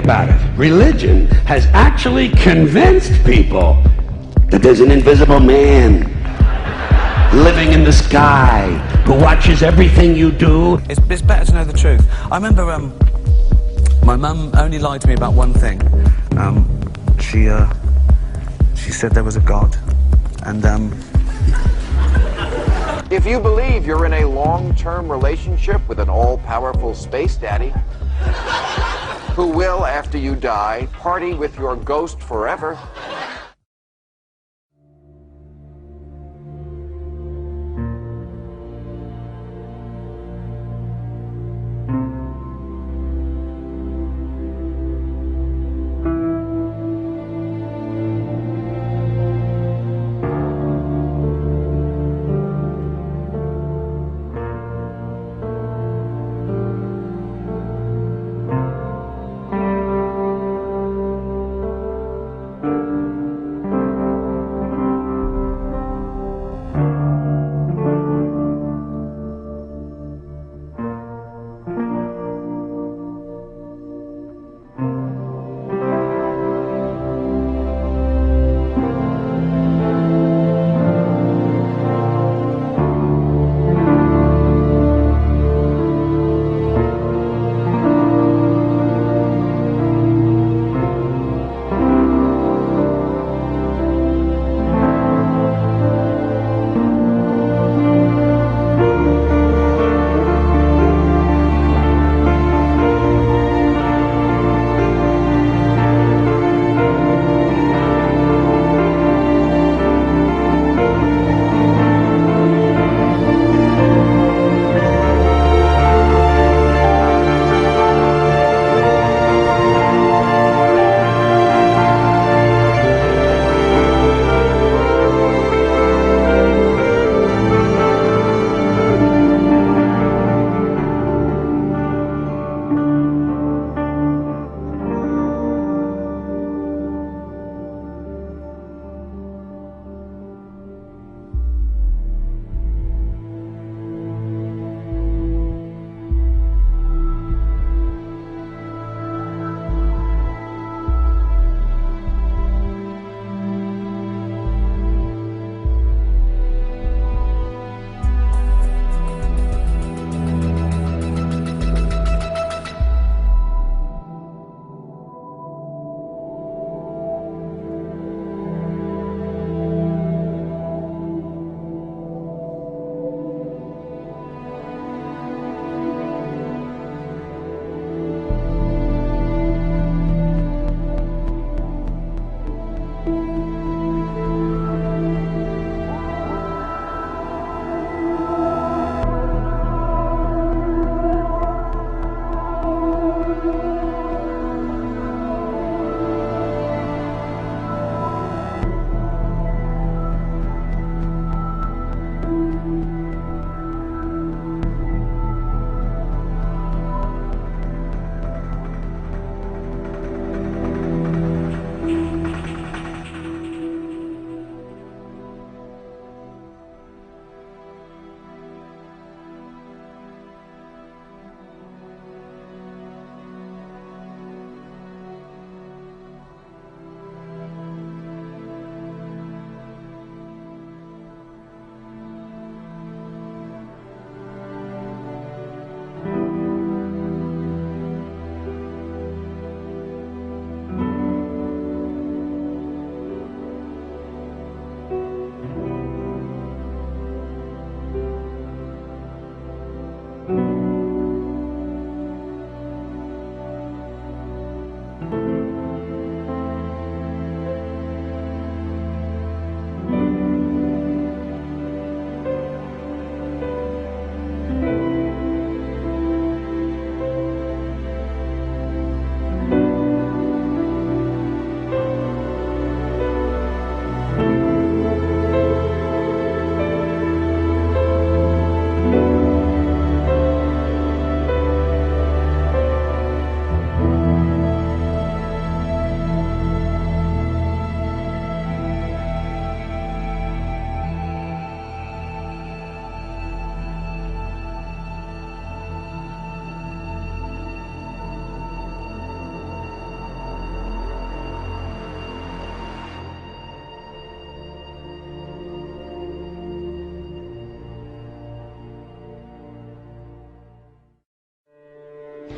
about it. Religion has actually convinced people that there's an invisible man living in the sky who watches everything you do. It's better to know the truth. I remember my mum only lied to me about one thing. She said there was a God, and If you believe you're in a long-term relationship with an all-powerful space daddy who will, after you die, party with your ghost forever,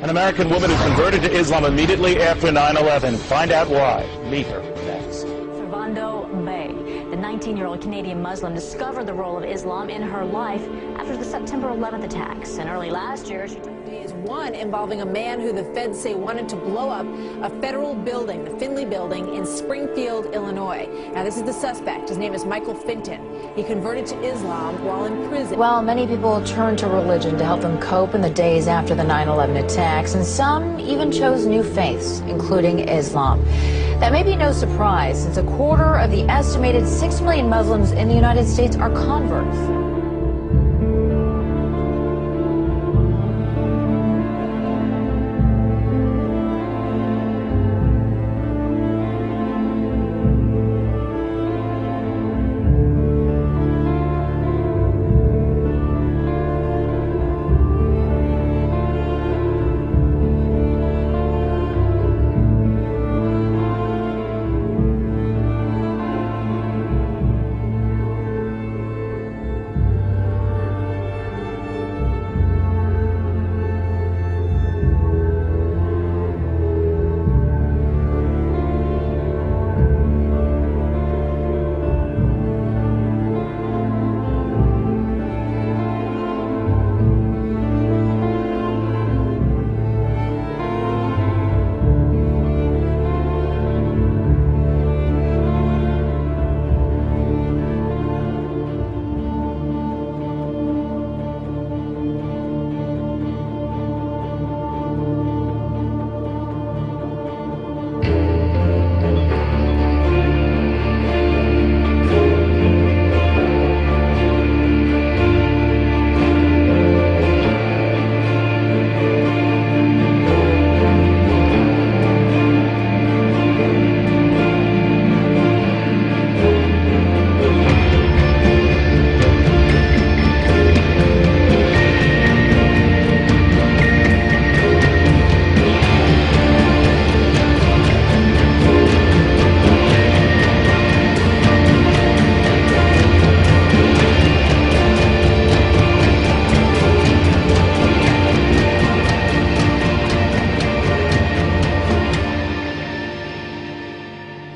An American woman who converted to Islam immediately after 9/11. Find out why. Meet her next. Servando May, the 19-year-old Canadian Muslim, discovered the role of Islam in her life after the September 11th attacks. And early last year, she took is one involving a man who the feds say wanted to blow up a federal building, the Finley building in Springfield, Illinois. Now, this is the suspect. His name is Michael Finton. He converted to Islam while in prison. Well, many people turned to religion to help them cope in the days after the 9/11 attacks, and some even chose new faiths, including Islam. That may be no surprise, since a quarter of the estimated 6 million Muslims in the United States are converts.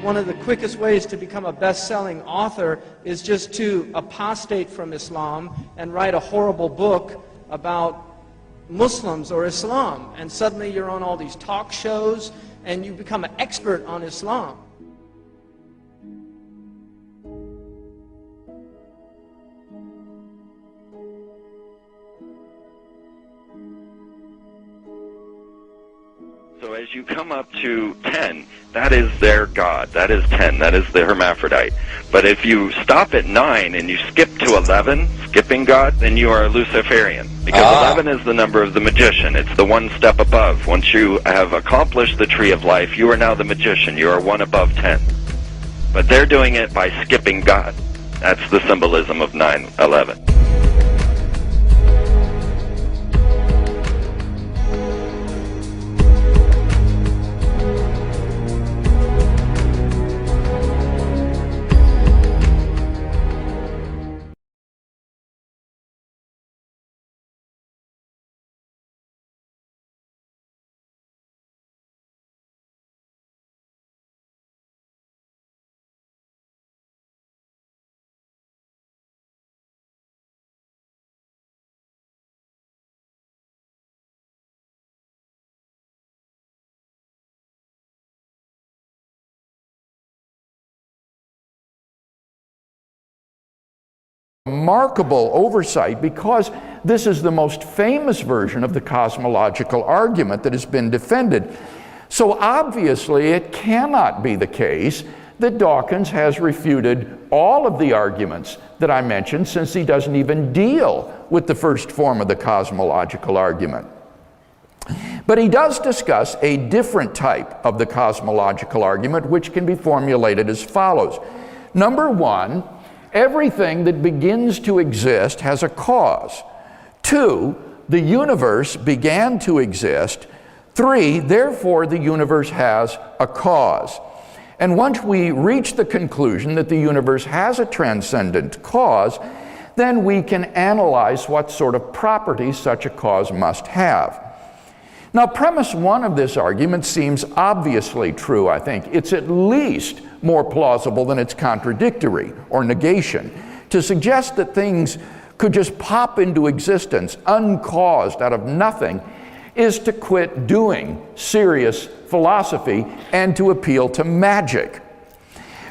One of the quickest ways to become a best-selling author is just to apostate from Islam and write a horrible book about Muslims or Islam. And suddenly you're on all these talk shows and you become an expert on Islam. So as you come up to 10, that is their God. That is 10. That is the hermaphrodite. But if you stop at 9 and you skip to 11, skipping God, then you are a Luciferian. Because 11 is the number of the magician. It's the one step above. Once you have accomplished the tree of life, you are now the magician. You are one above 10. But they're doing it by skipping God. That's the symbolism of 9/11. Remarkable oversight, because this is the most famous version of the cosmological argument that has been defended. So obviously it cannot be the case that Dawkins has refuted all of the arguments that I mentioned, since he doesn't even deal with the first form of the cosmological argument. But he does discuss a different type of the cosmological argument, which can be formulated as follows. Number one, everything that begins to exist has a cause. 2, the universe began to exist. 3, therefore the universe has a cause. And once we reach the conclusion that the universe has a transcendent cause, then we can analyze what sort of properties such a cause must have. Now, premise one of this argument seems obviously true, I think. It's at least more plausible than it's contradictory or negation. To suggest that things could just pop into existence uncaused out of nothing is to quit doing serious philosophy and to appeal to magic.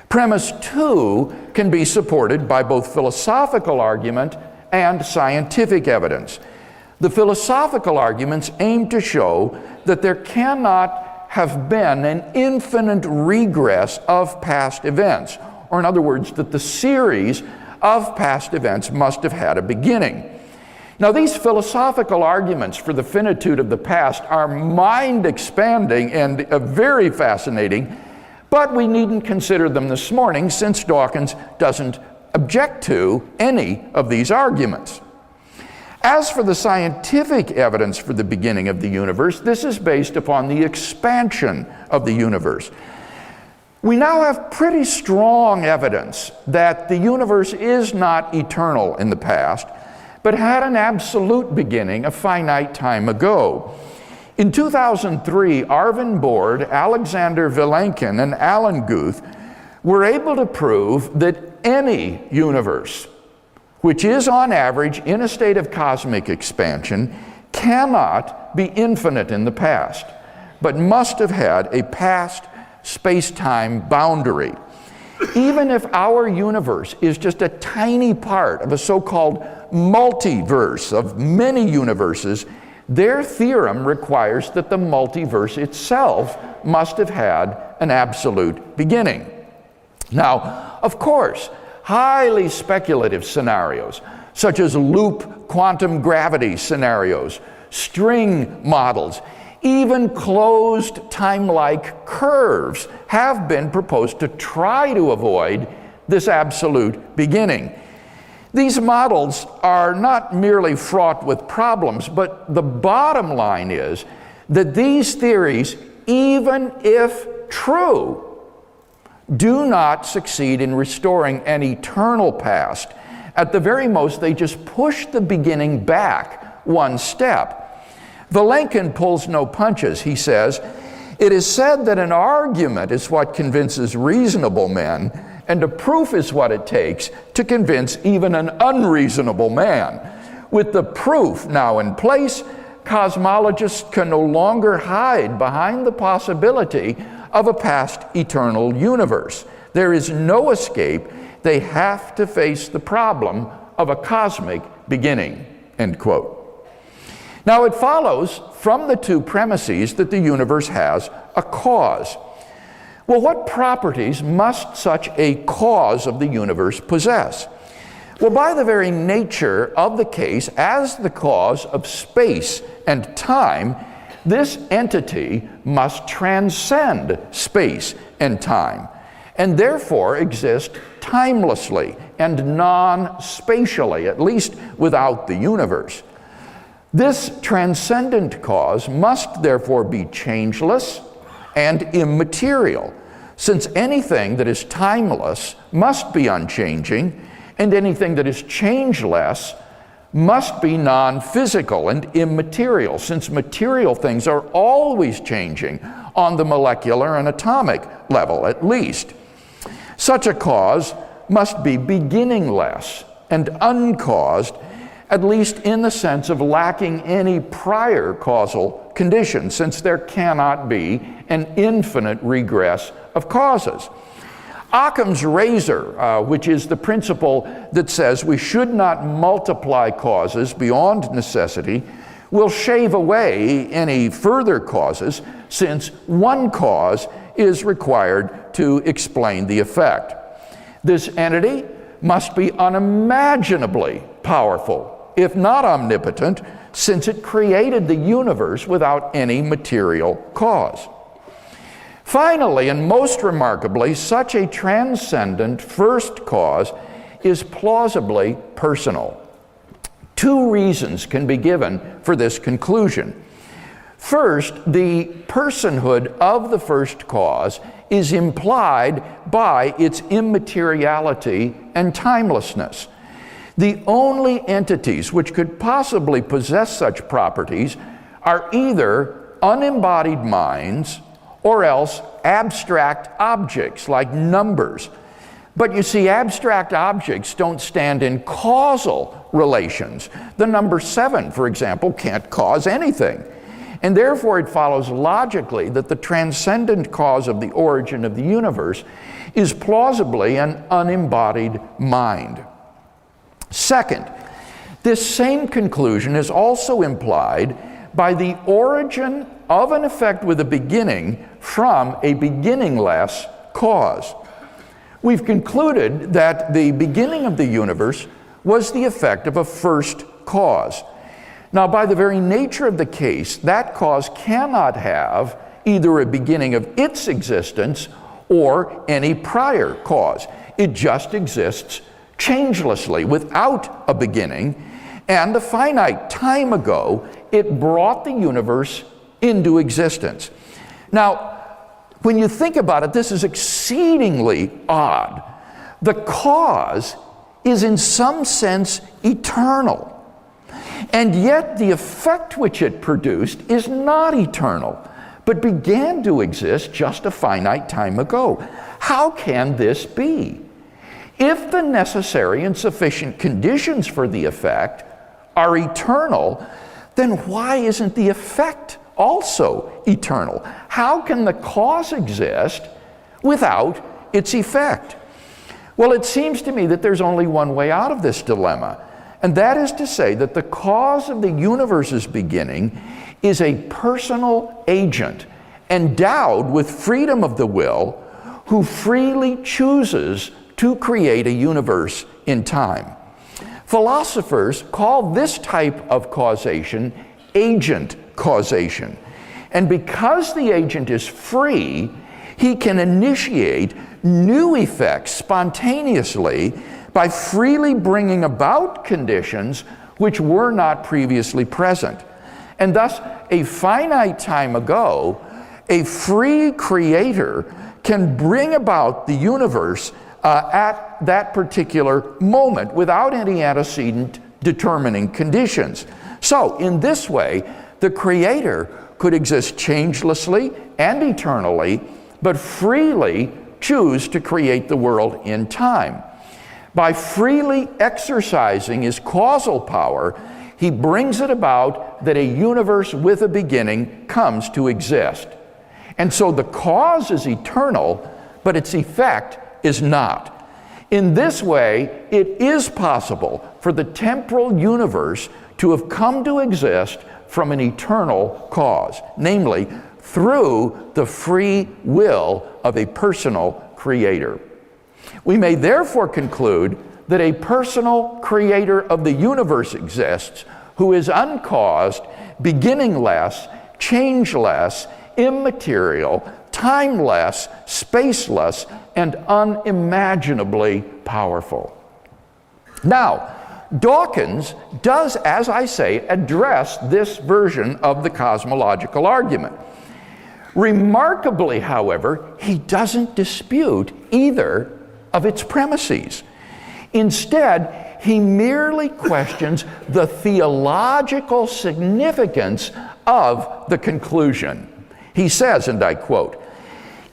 Premise two can be supported by both philosophical argument and scientific evidence. The philosophical arguments aim to show that there cannot have been an infinite regress of past events, or in other words, that the series of past events must have had a beginning. Now, these philosophical arguments for the finitude of the past are mind-expanding and very fascinating, but we needn't consider them this morning since Dawkins doesn't object to any of these arguments. As for the scientific evidence for the beginning of the universe, this is based upon the expansion of the universe. We now have pretty strong evidence that the universe is not eternal in the past, but had an absolute beginning a finite time ago. In 2003, Arvin Board, Alexander Vilenkin, and Alan Guth were able to prove that any universe, which is on average in a state of cosmic expansion, cannot be infinite in the past, but must have had a past space-time boundary. Even if our universe is just a tiny part of a so-called multiverse of many universes, their theorem requires that the multiverse itself must have had an absolute beginning. Now, of course, highly speculative scenarios, such as loop quantum gravity scenarios, string models, even closed time-like curves have been proposed to try to avoid this absolute beginning. These models are not merely fraught with problems, but the bottom line is that these theories, even if true, do not succeed in restoring an eternal past. At the very most, they just push the beginning back one step. Vilenkin pulls no punches. He says, "It is said that an argument is what convinces reasonable men, and a proof is what it takes to convince even an unreasonable man. With the proof now in place, cosmologists can no longer hide behind the possibility of a past eternal universe. There is no escape. They have to face the problem of a cosmic beginning," end quote. Now, it follows from the two premises that the universe has a cause. Well, what properties must such a cause of the universe possess? Well, by the very nature of the case, as the cause of space and time, this entity must transcend space and time, and therefore exist timelessly and non-spatially, at least without the universe. This transcendent cause must therefore be changeless and immaterial, since anything that is timeless must be unchanging, and anything that is changeless must be non-physical and immaterial, since material things are always changing on the molecular and atomic level, at least. Such a cause must be beginningless and uncaused, at least in the sense of lacking any prior causal condition, since there cannot be an infinite regress of causes. Occam's razor, which is the principle that says we should not multiply causes beyond necessity, will shave away any further causes, since one cause is required to explain the effect. This entity must be unimaginably powerful, if not omnipotent, since it created the universe without any material cause. Finally, and most remarkably, such a transcendent first cause is plausibly personal. Two reasons can be given for this conclusion. First, the personhood of the first cause is implied by its immateriality and timelessness. The only entities which could possibly possess such properties are either unembodied minds or else abstract objects like numbers. But you see, abstract objects don't stand in causal relations. The number 7, for example, can't cause anything. And therefore it follows logically that the transcendent cause of the origin of the universe is plausibly an unembodied mind. Second, this same conclusion is also implied by the origin of an effect with a beginning from a beginningless cause. We've concluded that the beginning of the universe was the effect of a first cause. Now, by the very nature of the case, that cause cannot have either a beginning of its existence or any prior cause. It just exists changelessly without a beginning, and a finite time ago, it brought the universe into existence. Now, when you think about it, this is exceedingly odd. The cause is in some sense eternal, and yet the effect which it produced is not eternal, but began to exist just a finite time ago. How can this be? If the necessary and sufficient conditions for the effect are eternal, then why isn't the effect also eternal? How can the cause exist without its effect? Well, it seems to me that there's only one way out of this dilemma, and that is to say that the cause of the universe's beginning is a personal agent endowed with freedom of the will who freely chooses to create a universe in time. Philosophers call this type of causation agent causation. And because the agent is free, he can initiate new effects spontaneously by freely bringing about conditions which were not previously present. And thus, a finite time ago, a free creator can bring about the universe at that particular moment without any antecedent determining conditions. So, in this way, the creator could exist changelessly and eternally, but freely choose to create the world in time. By freely exercising his causal power, he brings it about that a universe with a beginning comes to exist. And so the cause is eternal, but its effect is not. In this way, it is possible for the temporal universe to have come to exist from an eternal cause, namely through the free will of a personal creator. We may therefore conclude that a personal creator of the universe exists who is uncaused, beginningless, changeless, immaterial, timeless, spaceless, and unimaginably powerful. Now, Dawkins does, as I say, address this version of the cosmological argument. Remarkably, however, he doesn't dispute either of its premises. Instead, he merely questions the theological significance of the conclusion. He says, and I quote,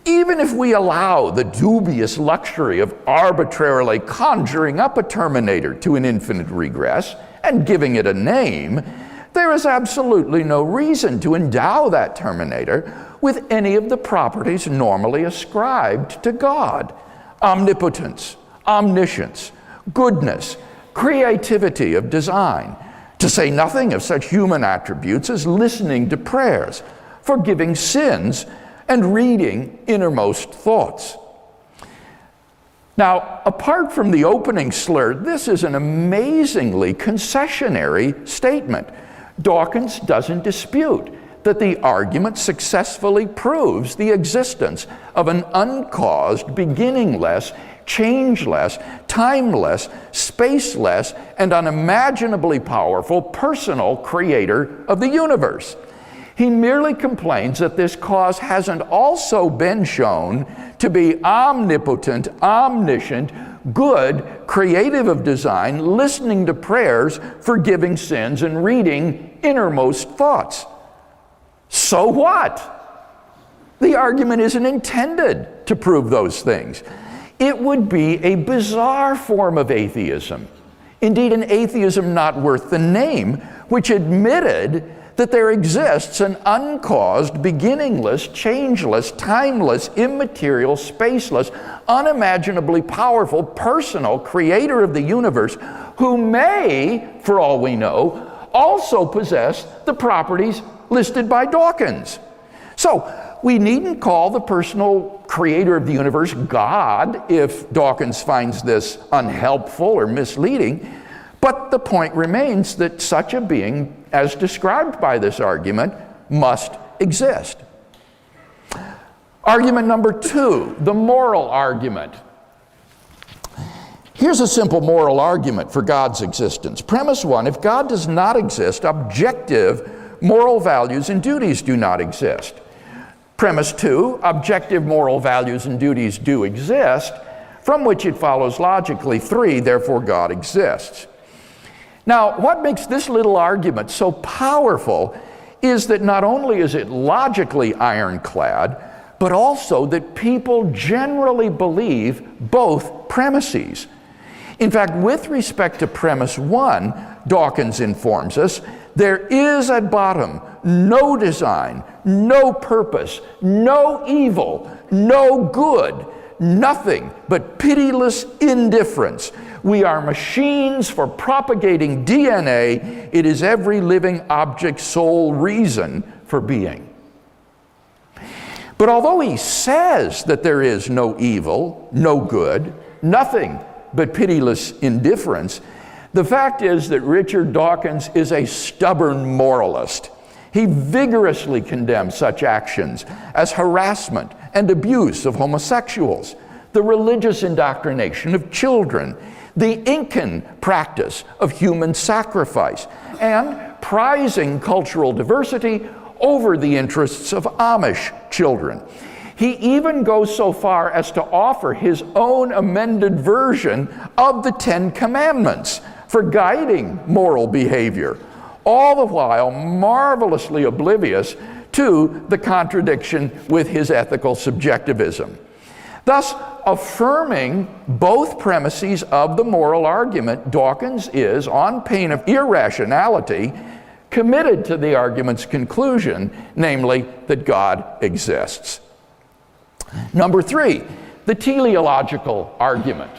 "Even if we allow the dubious luxury of arbitrarily conjuring up a terminator to an infinite regress and giving it a name, there is absolutely no reason to endow that terminator with any of the properties normally ascribed to God: omnipotence, omniscience, goodness, creativity of design, to say nothing of such human attributes as listening to prayers, forgiving sins, and reading innermost thoughts." Now, apart from the opening slur, this is an amazingly concessionary statement. Dawkins doesn't dispute that the argument successfully proves the existence of an uncaused, beginningless, changeless, timeless, spaceless, and unimaginably powerful personal creator of the universe. He merely complains that this cause hasn't also been shown to be omnipotent, omniscient, good, creative of design, listening to prayers, forgiving sins, and reading innermost thoughts. So what? The argument isn't intended to prove those things. It would be a bizarre form of atheism, indeed an atheism not worth the name, which admitted that there exists an uncaused, beginningless, changeless, timeless, immaterial, spaceless, unimaginably powerful, personal creator of the universe who may, for all we know, also possess the properties listed by Dawkins. So we needn't call the personal creator of the universe God if Dawkins finds this unhelpful or misleading, but the point remains that such a being, as described by this argument, must exist. Argument number 2, the moral argument. Here's a simple moral argument for God's existence. Premise 1, if God does not exist, objective moral values and duties do not exist. Premise 2, objective moral values and duties do exist, from which it follows logically 3, therefore God exists. Now, what makes this little argument so powerful is that not only is it logically ironclad, but also that people generally believe both premises. In fact, with respect to premise 1, Dawkins informs us, there is at bottom no design, no purpose, no evil, no good, nothing but pitiless indifference. We are machines for propagating DNA. It is every living object's sole reason for being. But although he says that there is no evil, no good, nothing but pitiless indifference, the fact is that Richard Dawkins is a stubborn moralist. He vigorously condemns such actions as harassment and abuse of homosexuals, the religious indoctrination of children, the Incan practice of human sacrifice, and prizing cultural diversity over the interests of Amish children. He even goes so far as to offer his own amended version of the Ten Commandments for guiding moral behavior, all the while marvelously oblivious to the contradiction with his ethical subjectivism. Thus, affirming both premises of the moral argument, Dawkins is, on pain of irrationality, committed to the argument's conclusion, namely that God exists. Number 3, the teleological argument.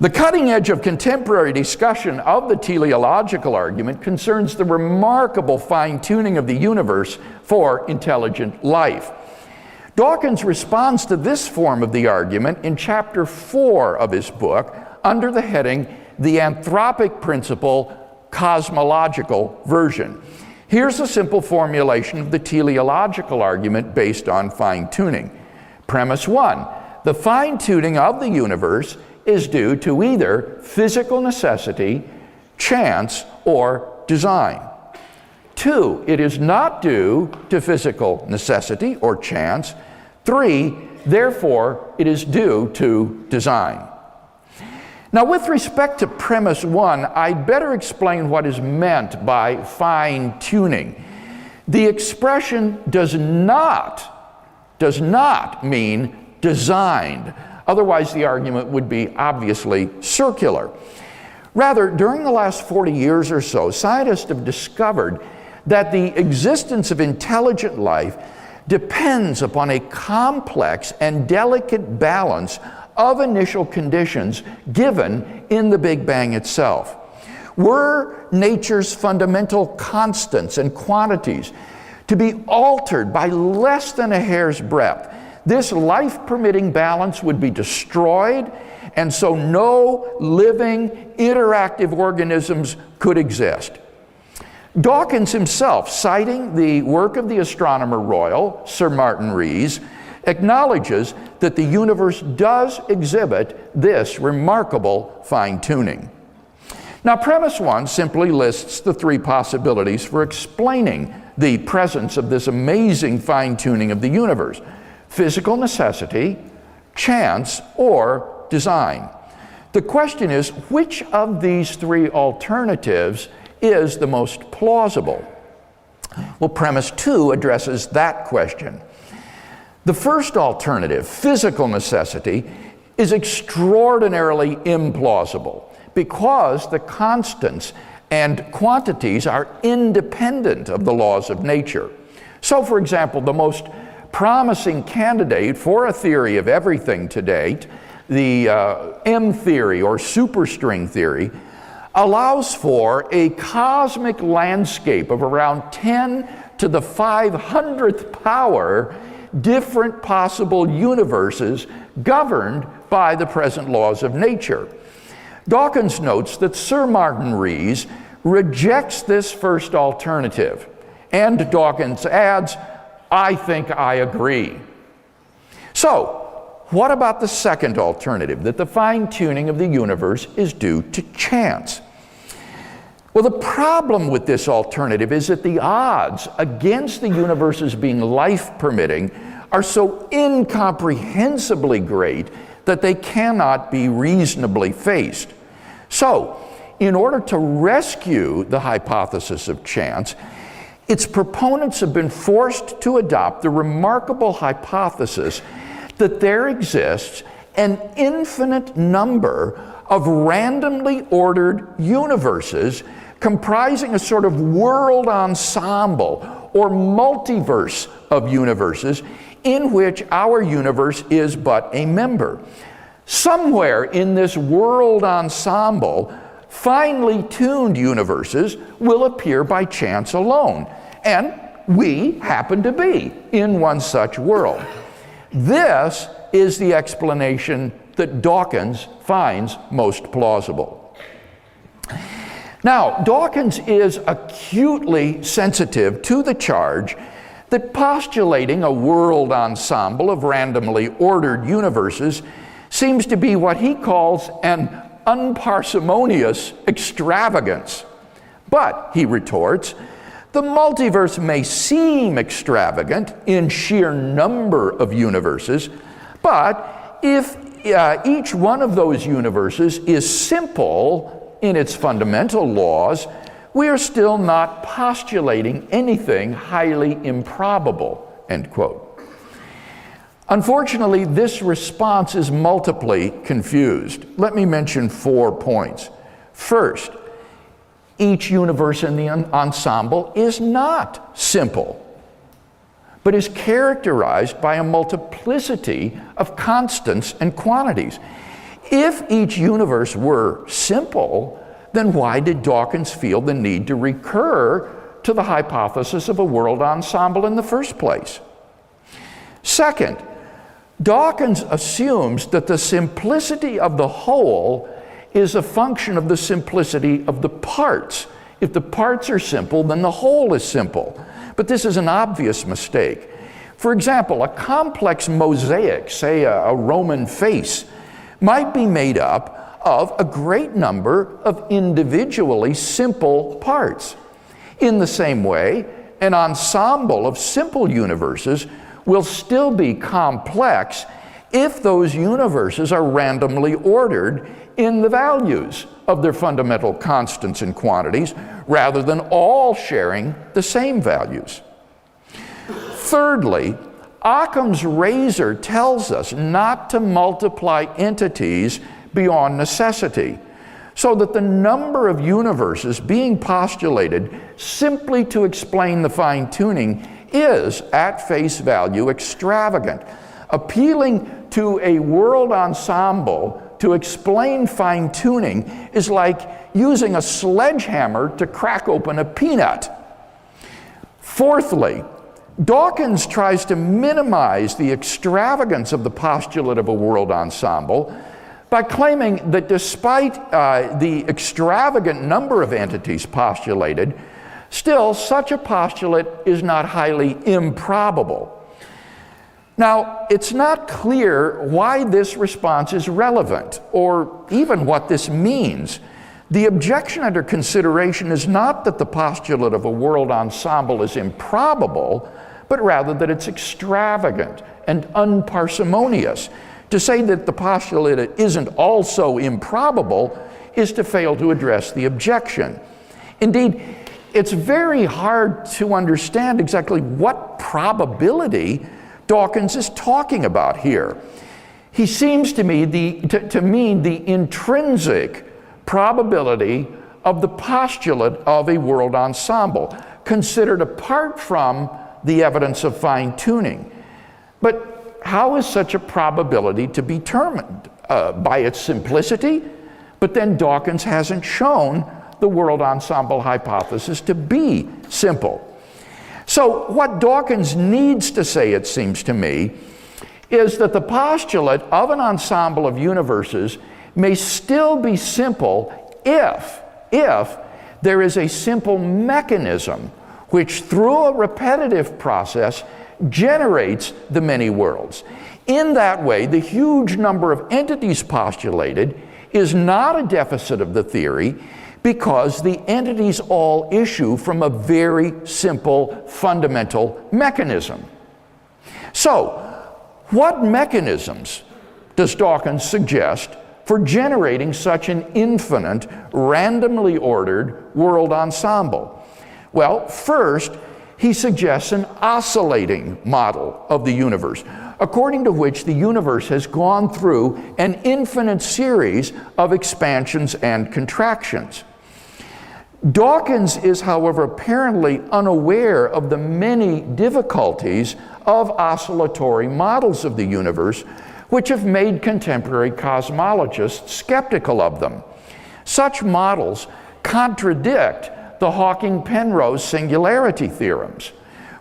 The cutting edge of contemporary discussion of the teleological argument concerns the remarkable fine-tuning of the universe for intelligent life. Dawkins responds to this form of the argument in chapter 4 of his book under the heading, The Anthropic Principle, Cosmological Version. Here's a simple formulation of the teleological argument based on fine-tuning. Premise 1, the fine-tuning of the universe is due to either physical necessity, chance, or design. 2, it is not due to physical necessity or chance. 3, therefore, it is due to design. Now, with respect to premise 1, I'd better explain what is meant by fine-tuning. The expression does not mean designed. Otherwise, the argument would be obviously circular. Rather, during the last 40 years or so, scientists have discovered that the existence of intelligent life depends upon a complex and delicate balance of initial conditions given in the Big Bang itself. Were nature's fundamental constants and quantities to be altered by less than a hair's breadth, this life-permitting balance would be destroyed, and so no living, interactive organisms could exist. Dawkins himself, citing the work of the astronomer royal, Sir Martin Rees, acknowledges that the universe does exhibit this remarkable fine-tuning. Now, premise 1 simply lists the 3 possibilities for explaining the presence of this amazing fine-tuning of the universe: physical necessity, chance, or design. The question is, which of these 3 alternatives is the most plausible? Well, premise 2 addresses that question. The first alternative, physical necessity, is extraordinarily implausible because the constants and quantities are independent of the laws of nature. So, for example, the most promising candidate for a theory of everything to date, the M theory or superstring theory, allows for a cosmic landscape of around 10 to the 500th power different possible universes governed by the present laws of nature. Dawkins notes that Sir Martin Rees rejects this first alternative, and Dawkins adds, "I think I agree." So, what about the second alternative, that the fine-tuning of the universe is due to chance? Well, the problem with this alternative is that the odds against the universe's being life-permitting are so incomprehensibly great that they cannot be reasonably faced. So, in order to rescue the hypothesis of chance, its proponents have been forced to adopt the remarkable hypothesis that there exists an infinite number of randomly ordered universes comprising a sort of world ensemble or multiverse of universes in which our universe is but a member. Somewhere in this world ensemble, finely tuned universes will appear by chance alone, and we happen to be in one such world. This is the explanation that Dawkins finds most plausible. Now, Dawkins is acutely sensitive to the charge that postulating a world ensemble of randomly ordered universes seems to be what he calls an unparsimonious extravagance. But, he retorts, the multiverse may seem extravagant in sheer number of universes, but if each one of those universes is simple in its fundamental laws, we are still not postulating anything highly improbable, end quote. Unfortunately, this response is multiply confused. Let me mention 4 points. First, each universe in the ensemble is not simple, but is characterized by a multiplicity of constants and quantities. If each universe were simple, then why did Dawkins feel the need to recur to the hypothesis of a world ensemble in the first place? Second, Dawkins assumes that the simplicity of the whole is a function of the simplicity of the parts. If the parts are simple, then the whole is simple. But this is an obvious mistake. For example, a complex mosaic, say a Roman face, might be made up of a great number of individually simple parts. In the same way, an ensemble of simple universes will still be complex if those universes are randomly ordered in the values of their fundamental constants and quantities, rather than all sharing the same values. Thirdly, Occam's razor tells us not to multiply entities beyond necessity, so that the number of universes being postulated simply to explain the fine-tuning is, at face value, extravagant. Appealing to a world ensemble to explain fine-tuning is like using a sledgehammer to crack open a peanut. Fourthly, Dawkins tries to minimize the extravagance of the postulate of a world ensemble by claiming that despite the extravagant number of entities postulated, still such a postulate is not highly improbable. Now, it's not clear why this response is relevant, or even what this means. The objection under consideration is not that the postulate of a world ensemble is improbable, but rather that it's extravagant and unparsimonious. To say that the postulate isn't also improbable is to fail to address the objection. Indeed, it's very hard to understand exactly what probability Dawkins is talking about here. He seems to me to mean the intrinsic probability of the postulate of a world ensemble, considered apart from the evidence of fine-tuning. But how is such a probability to be determined? By its simplicity? But then Dawkins hasn't shown the world ensemble hypothesis to be simple. So what Dawkins needs to say, it seems to me, is that the postulate of an ensemble of universes may still be simple if there is a simple mechanism which, through a repetitive process, generates the many worlds. In that way, the huge number of entities postulated is not a deficit of the theory, because the entities all issue from a very simple fundamental mechanism. So, what mechanisms does Dawkins suggest for generating such an infinite, randomly ordered world ensemble? Well, first, he suggests an oscillating model of the universe, according to which the universe has gone through an infinite series of expansions and contractions. Dawkins is, however, apparently unaware of the many difficulties of oscillatory models of the universe, which have made contemporary cosmologists skeptical of them. Such models contradict the Hawking-Penrose singularity theorems.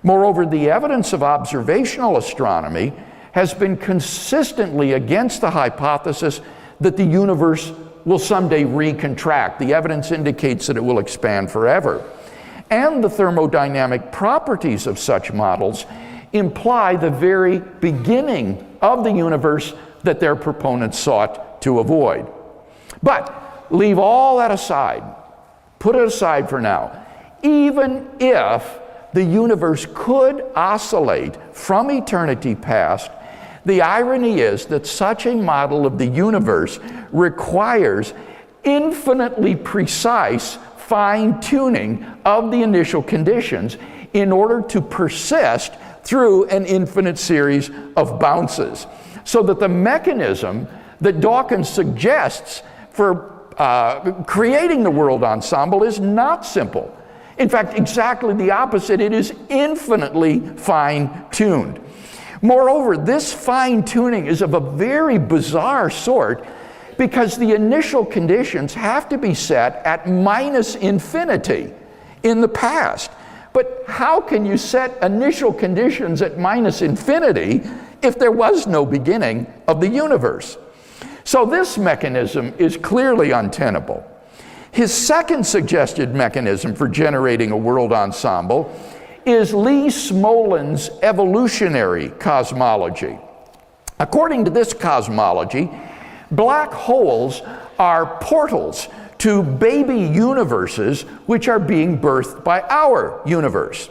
Moreover, the evidence of observational astronomy has been consistently against the hypothesis that the universe will someday recontract. The evidence indicates that it will expand forever. And the thermodynamic properties of such models imply the very beginning of the universe that their proponents sought to avoid. But leave all that aside. Put it aside for now. Even if the universe could oscillate from eternity past, the irony is that such a model of the universe requires infinitely precise fine-tuning of the initial conditions in order to persist through an infinite series of bounces. So that the mechanism that Dawkins suggests for creating the world ensemble is not simple. In fact, exactly the opposite. It is infinitely fine-tuned. Moreover, this fine-tuning is of a very bizarre sort, because the initial conditions have to be set at minus infinity in the past. But how can you set initial conditions at minus infinity if there was no beginning of the universe? So this mechanism is clearly untenable. His second suggested mechanism for generating a world ensemble is Lee Smolin's evolutionary cosmology. According to this cosmology, black holes are portals to baby universes which are being birthed by our universe.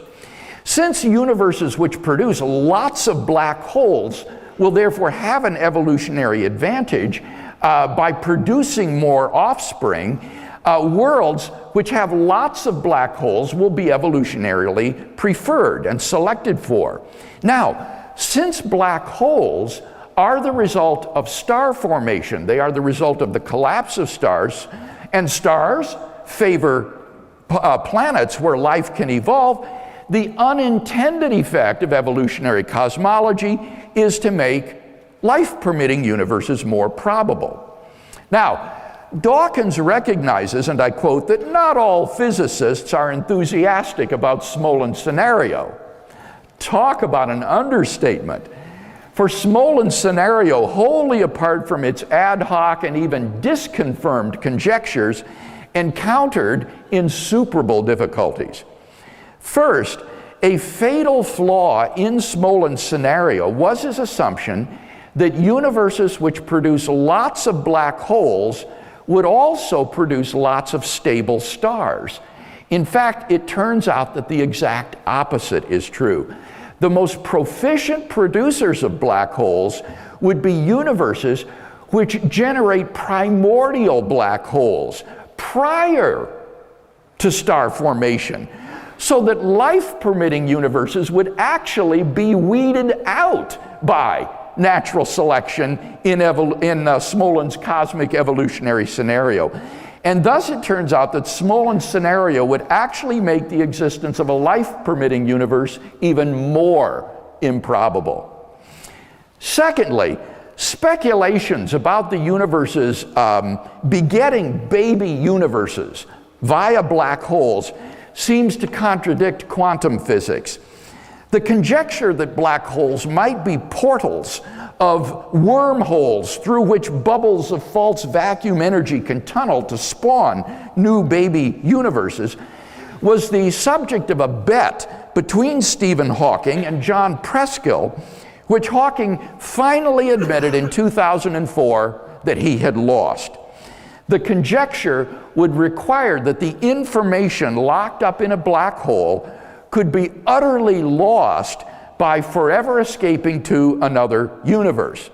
Since universes which produce lots of black holes will therefore have an evolutionary advantage by producing more offspring, worlds which have lots of black holes will be evolutionarily preferred and selected for. Now, since black holes are the result of star formation, they are the result of the collapse of stars, and stars favor planets where life can evolve, the unintended effect of evolutionary cosmology is to make life-permitting universes more probable. Now, Dawkins recognizes, and I quote, that not all physicists are enthusiastic about Smolin's scenario. Talk about an understatement. For Smolin's scenario, wholly apart from its ad hoc and even disconfirmed conjectures, encountered insuperable difficulties. First, a fatal flaw in Smolin's scenario was his assumption that universes which produce lots of black holes would also produce lots of stable stars. In fact, it turns out that the exact opposite is true. The most proficient producers of black holes would be universes which generate primordial black holes prior to star formation, so that life-permitting universes would actually be weeded out by natural selection in Smolin's cosmic evolutionary scenario. And thus it turns out that Smolin's scenario would actually make the existence of a life-permitting universe even more improbable. Secondly, speculations about the universes begetting baby universes via black holes seems to contradict quantum physics. The conjecture that black holes might be portals of wormholes through which bubbles of false vacuum energy can tunnel to spawn new baby universes was the subject of a bet between Stephen Hawking and John Preskill, which Hawking finally admitted in 2004 that he had lost. The conjecture would require that the information locked up in a black hole could be utterly lost by forever escaping to another universe.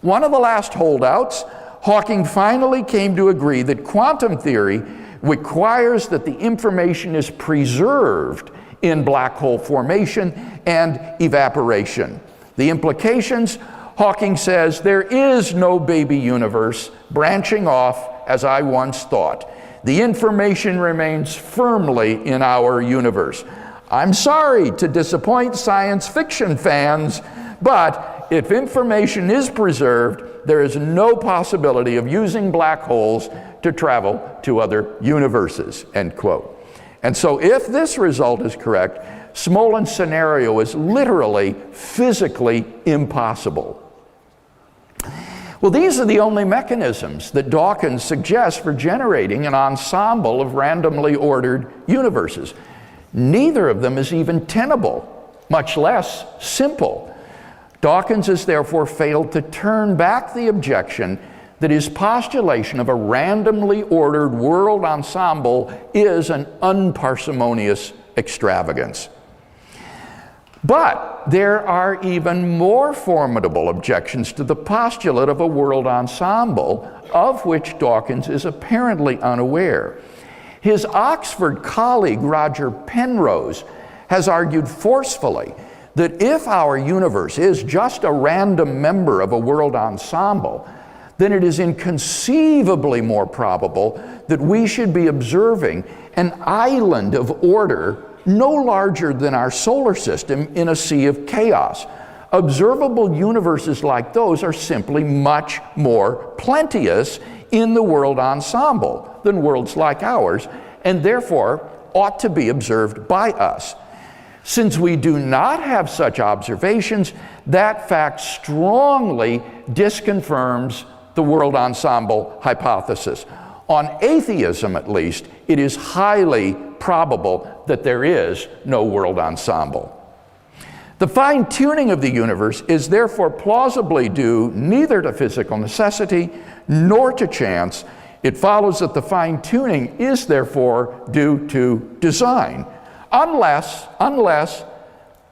One of the last holdouts, Hawking finally came to agree that quantum theory requires that the information is preserved in black hole formation and evaporation. The implications, Hawking says, there is no baby universe branching off as I once thought. The information remains firmly in our universe. I'm sorry to disappoint science fiction fans, but if information is preserved, there is no possibility of using black holes to travel to other universes, end quote. And so if this result is correct, Smolin's scenario is literally physically impossible. Well, these are the only mechanisms that Dawkins suggests for generating an ensemble of randomly ordered universes. Neither of them is even tenable, much less simple. Dawkins has therefore failed to turn back the objection that his postulation of a randomly ordered world ensemble is an unparsimonious extravagance. But there are even more formidable objections to the postulate of a world ensemble, of which Dawkins is apparently unaware. His Oxford colleague, Roger Penrose, has argued forcefully that if our universe is just a random member of a world ensemble, then it is inconceivably more probable that we should be observing an island of order no larger than our solar system in a sea of chaos. Observable universes like those are simply much more plenteous in the world ensemble than worlds like ours, and therefore ought to be observed by us. Since we do not have such observations, that fact strongly disconfirms the world ensemble hypothesis. On atheism, at least, it is highly probable that there is no world ensemble. The fine-tuning of the universe is therefore plausibly due neither to physical necessity nor to chance. It follows that the fine-tuning is therefore due to design, unless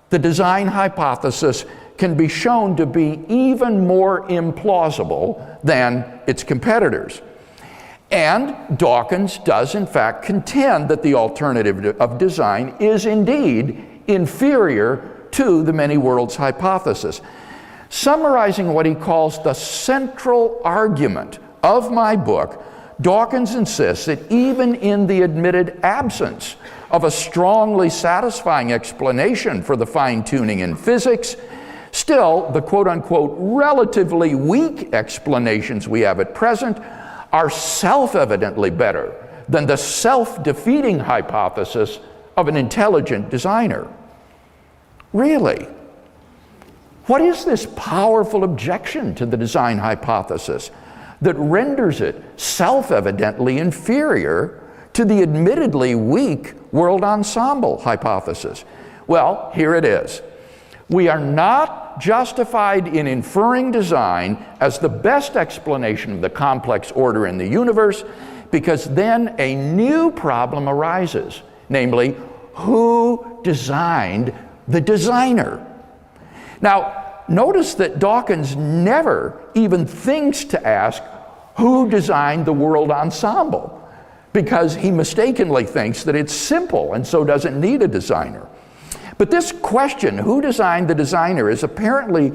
the design hypothesis can be shown to be even more implausible than its competitors. And Dawkins does in fact contend that the alternative of design is indeed inferior to the many worlds hypothesis. Summarizing what he calls the central argument of my book, Dawkins insists that even in the admitted absence of a strongly satisfying explanation for the fine-tuning in physics, still the quote-unquote relatively weak explanations we have at present are self-evidently better than the self-defeating hypothesis of an intelligent designer. Really? What is this powerful objection to the design hypothesis that renders it self-evidently inferior to the admittedly weak world ensemble hypothesis? Well, here it is. We are not justified in inferring design as the best explanation of the complex order in the universe, because then a new problem arises, namely, who designed the designer? Now, notice that Dawkins never even thinks to ask who designed the world ensemble. because he mistakenly thinks that it's simple and so doesn't need a designer. But this question, who designed the designer, is apparently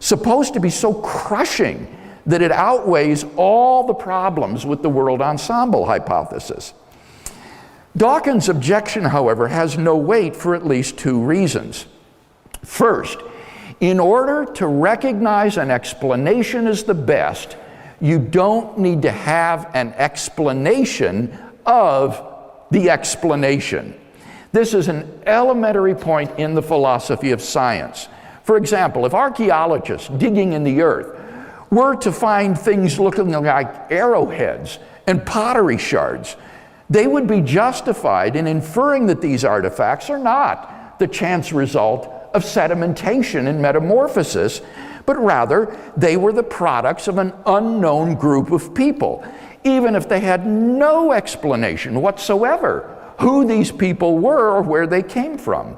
supposed to be so crushing that it outweighs all the problems with the world ensemble hypothesis. Dawkins' objection, however, has no weight for at least two reasons. First, in order to recognize an explanation as the best, you don't need to have an explanation of the explanation. This is an elementary point in the philosophy of science. For example, if archaeologists digging in the earth were to find things looking like arrowheads and pottery shards, they would be justified in inferring that these artifacts are not the chance result of sedimentation and metamorphosis, but rather they were the products of an unknown group of people, even if they had no explanation whatsoever who these people were or where they came from.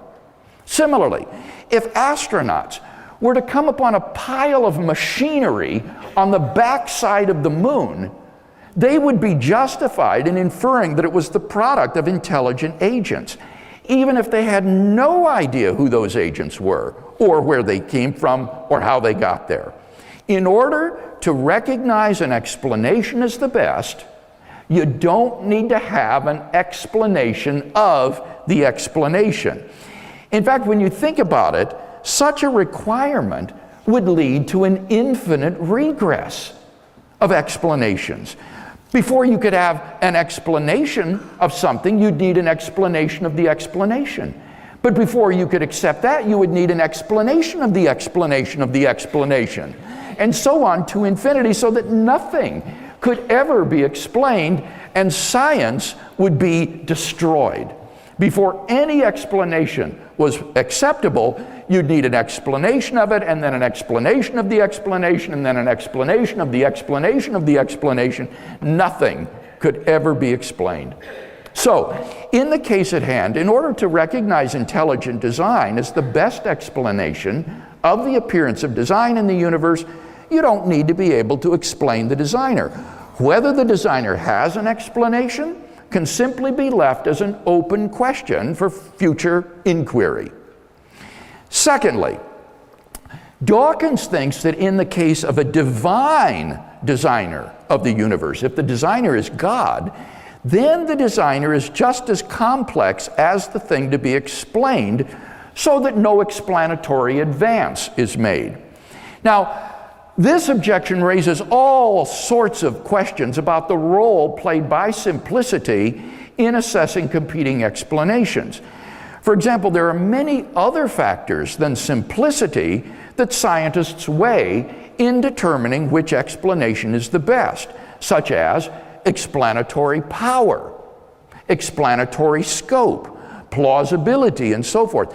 Similarly, if astronauts were to come upon a pile of machinery on the backside of the moon, they would be justified in inferring that it was the product of intelligent agents, even if they had no idea who those agents were, or where they came from, or how they got there. In order to recognize an explanation as the best, you don't need to have an explanation of the explanation. In fact, when you think about it, such a requirement would lead to an infinite regress of explanations. Before you could have an explanation of something, you'd need an explanation of the explanation. But before you could accept that, you would need an explanation of the explanation of the explanation, and so on to infinity, so that nothing could ever be explained, and science would be destroyed. Before any explanation was acceptable, you'd need an explanation of it, and then an explanation of the explanation, and then an explanation of the explanation of the explanation. Nothing could ever be explained. So, in the case at hand, in order to recognize intelligent design as the best explanation of the appearance of design in the universe, you don't need to be able to explain the designer. Whether the designer has an explanation can simply be left as an open question for future inquiry. Secondly, Dawkins thinks that in the case of a divine designer of the universe, if the designer is God, then the designer is just as complex as the thing to be explained, so that no explanatory advance is made. Now, this objection raises all sorts of questions about the role played by simplicity in assessing competing explanations. For example, there are many other factors than simplicity that scientists weigh in determining which explanation is the best, such as explanatory power, explanatory scope, plausibility, and so forth.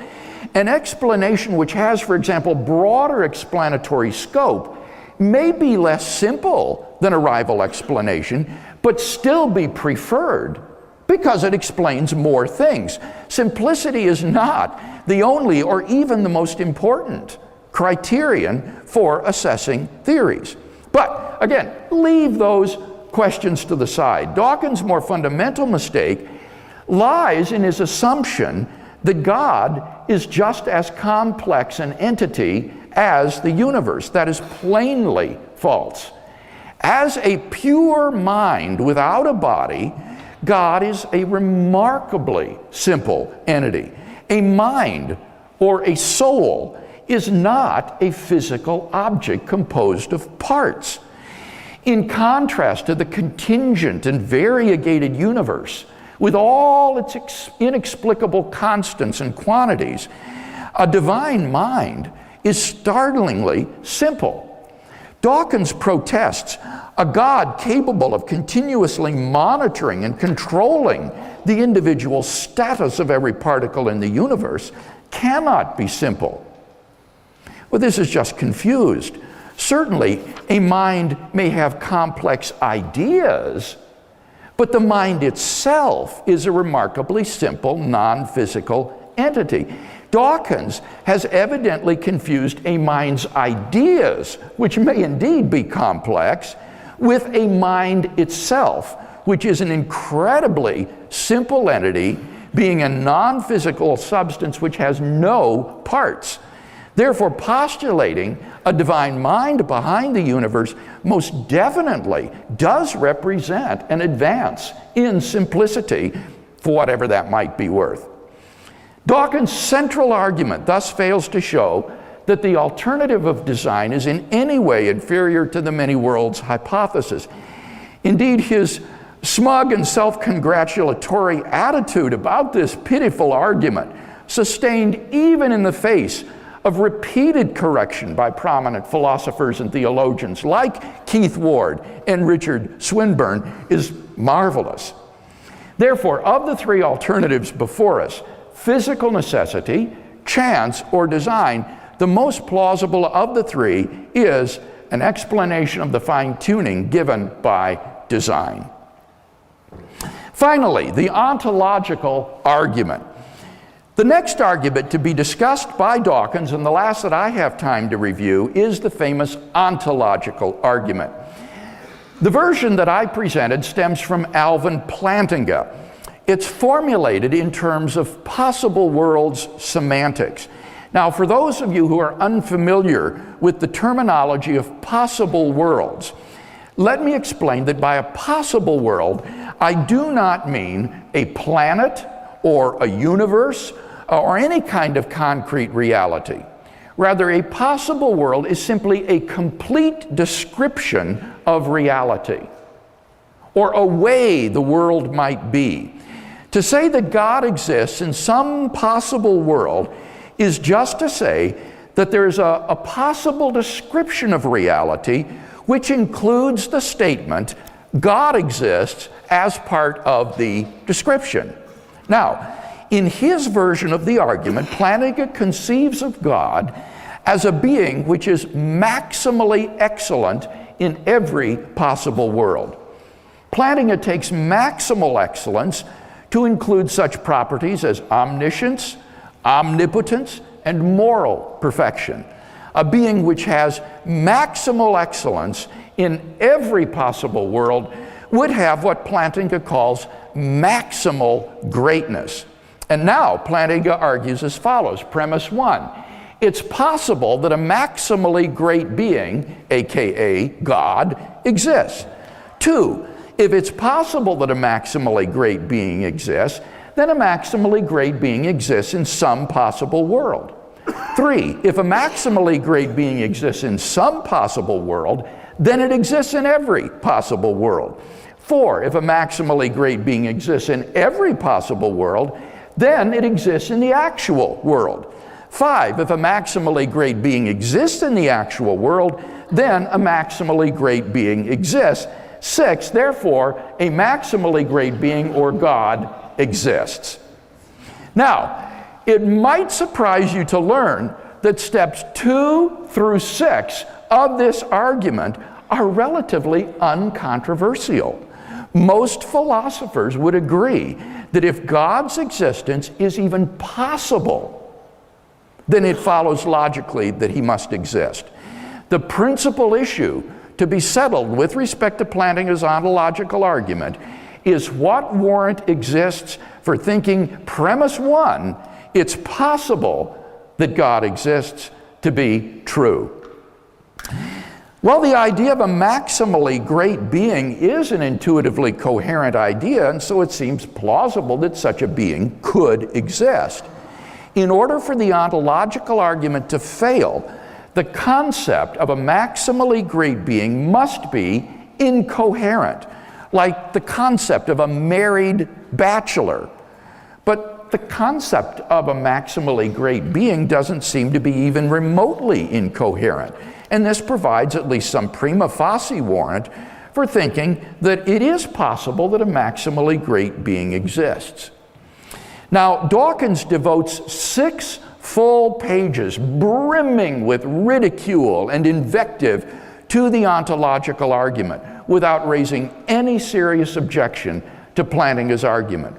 An explanation which has, for example, broader explanatory scope may be less simple than a rival explanation, but still be preferred because it explains more things. Simplicity is not the only or even the most important criterion for assessing theories. But again, leave those questions to the side. Dawkins' more fundamental mistake lies in his assumption that God is just as complex an entity as the universe. That is plainly false. As a pure mind without a body, God is a remarkably simple entity. A mind or a soul is not a physical object composed of parts. In contrast to the contingent and variegated universe, with all its inexplicable constants and quantities, a divine mind is startlingly simple. Dawkins protests a God capable of continuously monitoring and controlling the individual status of every particle in the universe cannot be simple. Well, this is just confused. Certainly, a mind may have complex ideas, but the mind itself is a remarkably simple, non-physical entity. Dawkins has evidently confused a mind's ideas, which may indeed be complex, with a mind itself, which is an incredibly simple entity, being a non-physical substance which has no parts. Therefore, postulating a divine mind behind the universe most definitely does represent an advance in simplicity, for whatever that might be worth. Dawkins' central argument thus fails to show that the alternative of design is in any way inferior to the many worlds hypothesis. Indeed, his smug and self-congratulatory attitude about this pitiful argument, sustained even in the face of repeated correction by prominent philosophers and theologians like Keith Ward and Richard Swinburne, is marvelous. Therefore, of the three alternatives before us, physical necessity, chance, or design, the most plausible of the three is an explanation of the fine-tuning given by design. Finally, the ontological argument. The next argument to be discussed by Dawkins, and the last that I have time to review, is the famous ontological argument. The version that I presented stems from Alvin Plantinga. It's formulated in terms of possible worlds semantics. Now, for those of you who are unfamiliar with the terminology of possible worlds, let me explain that by a possible world, I do not mean a planet or a universe or any kind of concrete reality. Rather, a possible world is simply a complete description of reality, or a way the world might be. To say that God exists in some possible world is just to say that there's a possible description of reality which includes the statement, God exists, as part of the description. Now, in his version of the argument, Plantinga conceives of God as a being which is maximally excellent in every possible world. Plantinga takes maximal excellence to include such properties as omniscience, omnipotence, and moral perfection. A being which has maximal excellence in every possible world would have what Plantinga calls maximal greatness. And now Plantinga argues as follows. Premise one: it's possible that a maximally great being, aka God, exists. Two, if it's possible that a maximally great being exists, then a maximally great being exists in some possible world. Three, if a maximally great being exists in some possible world, then it exists in every possible world. Four, if a maximally great being exists in every possible world, then it exists in the actual world. Five, if a maximally great being exists in the actual world, then a maximally great being exists. Six, therefore, a maximally great being, or God, exists. Now, it might surprise you to learn that steps 2 through 6 of this argument are relatively uncontroversial. Most philosophers would agree that if God's existence is even possible, then it follows logically that he must exist. The principal issue to be settled with respect to Plantinga's ontological argument is what warrant exists for thinking premise one, it's possible that God exists, to be true. Well, the idea of a maximally great being is an intuitively coherent idea, and so it seems plausible that such a being could exist. In order for the ontological argument to fail, the concept of a maximally great being must be incoherent, like the concept of a married bachelor. But the concept of a maximally great being doesn't seem to be even remotely incoherent, and this provides at least some prima facie warrant for thinking that it is possible that a maximally great being exists. Now, Dawkins devotes 6 full pages brimming with ridicule and invective to the ontological argument without raising any serious objection to Plantinga's argument.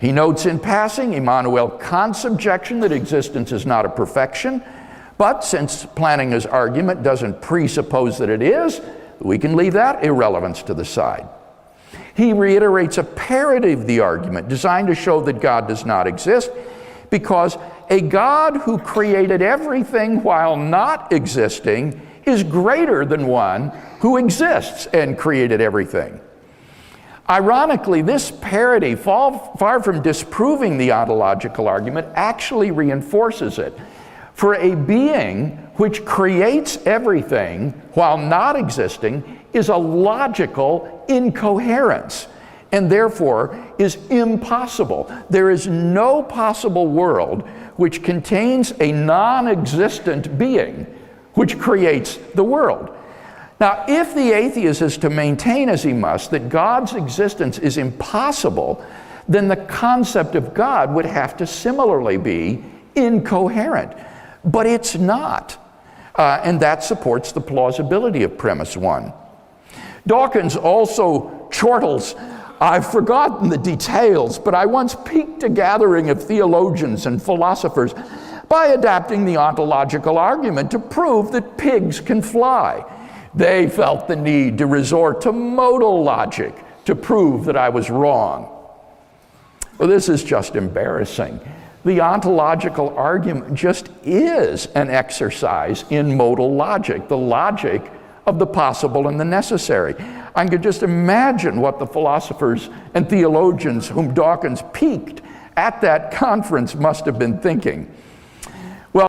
He notes in passing Immanuel Kant's objection that existence is not a perfection, but since Plantinga's argument doesn't presuppose that it is, we can leave that irrelevance to the side. he reiterates a parody of the argument designed to show that God does not exist, because a God who created everything while not existing is greater than one who exists and created everything. Ironically, this parody, far from disproving the ontological argument, actually reinforces it. For a being which creates everything while not existing is a logical incoherence, and therefore is impossible. There is no possible world which contains a non-existent being which creates the world. Now, if the atheist is to maintain, as he must, that God's existence is impossible, then the concept of God would have to similarly be incoherent. But it's not. And that supports the plausibility of premise 1. Dawkins also chortles, "I've forgotten the details, but I once piqued a gathering of theologians and philosophers by adapting the ontological argument to prove that pigs can fly. They felt the need to resort to modal logic to prove that I was wrong." Well, this is just embarrassing. The ontological argument just is an exercise in modal logic, the logic of the possible and the necessary. I can just imagine what the philosophers and theologians whom Dawkins piqued at that conference must have been thinking. Well,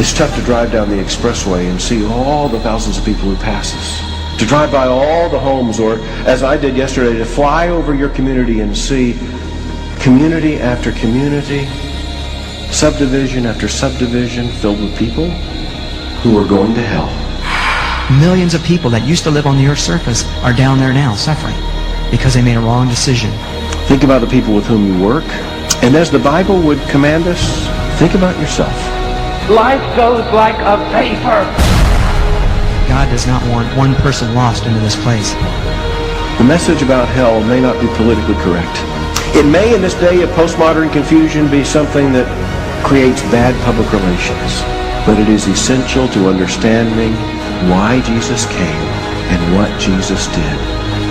It's tough to drive down the expressway and see all the thousands of people who pass us. To drive by all the homes, or as I did yesterday, to fly over your community and see community after community, subdivision after subdivision filled with people who are going to hell. Millions of people that used to live on the Earth's surface are down there now suffering because they made a wrong decision. Think about the people with whom you work, and as the Bible would command us, think about yourself. Life goes like a vapor. God does not want one person lost into this place. The message about hell may not be politically correct. It may, in this day of postmodern confusion, be something that creates bad public relations. But it is essential to understanding why Jesus came and what Jesus did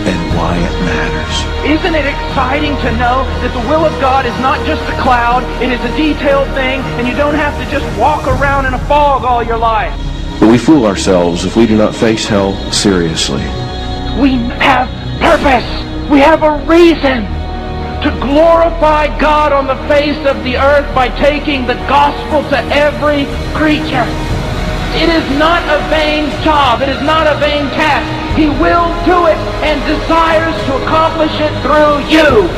and why it matters. Isn't it exciting to know that the will of God is not just a cloud, it is a detailed thing, and you don't have to just walk around in a fog all your life? But we fool ourselves if we do not face hell seriously. We have purpose. We have a reason to glorify God on the face of the earth by taking the gospel to every creature. It is not a vain job. It is not a vain task. He will do it and desires to accomplish it through you.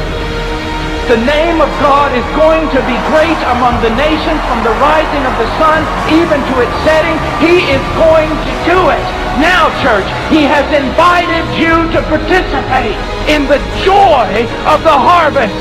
The name of God is going to be great among the nations from the rising of the sun even to its setting. He is going to do it. Now, church, He has invited you to participate in the joy of the harvest.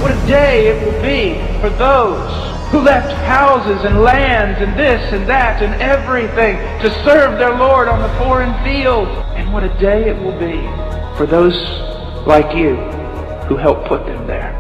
What a day it will be for those who left houses and lands and this and that and everything to serve their Lord on the foreign field. And what a day it will be for those like you who helped put them there.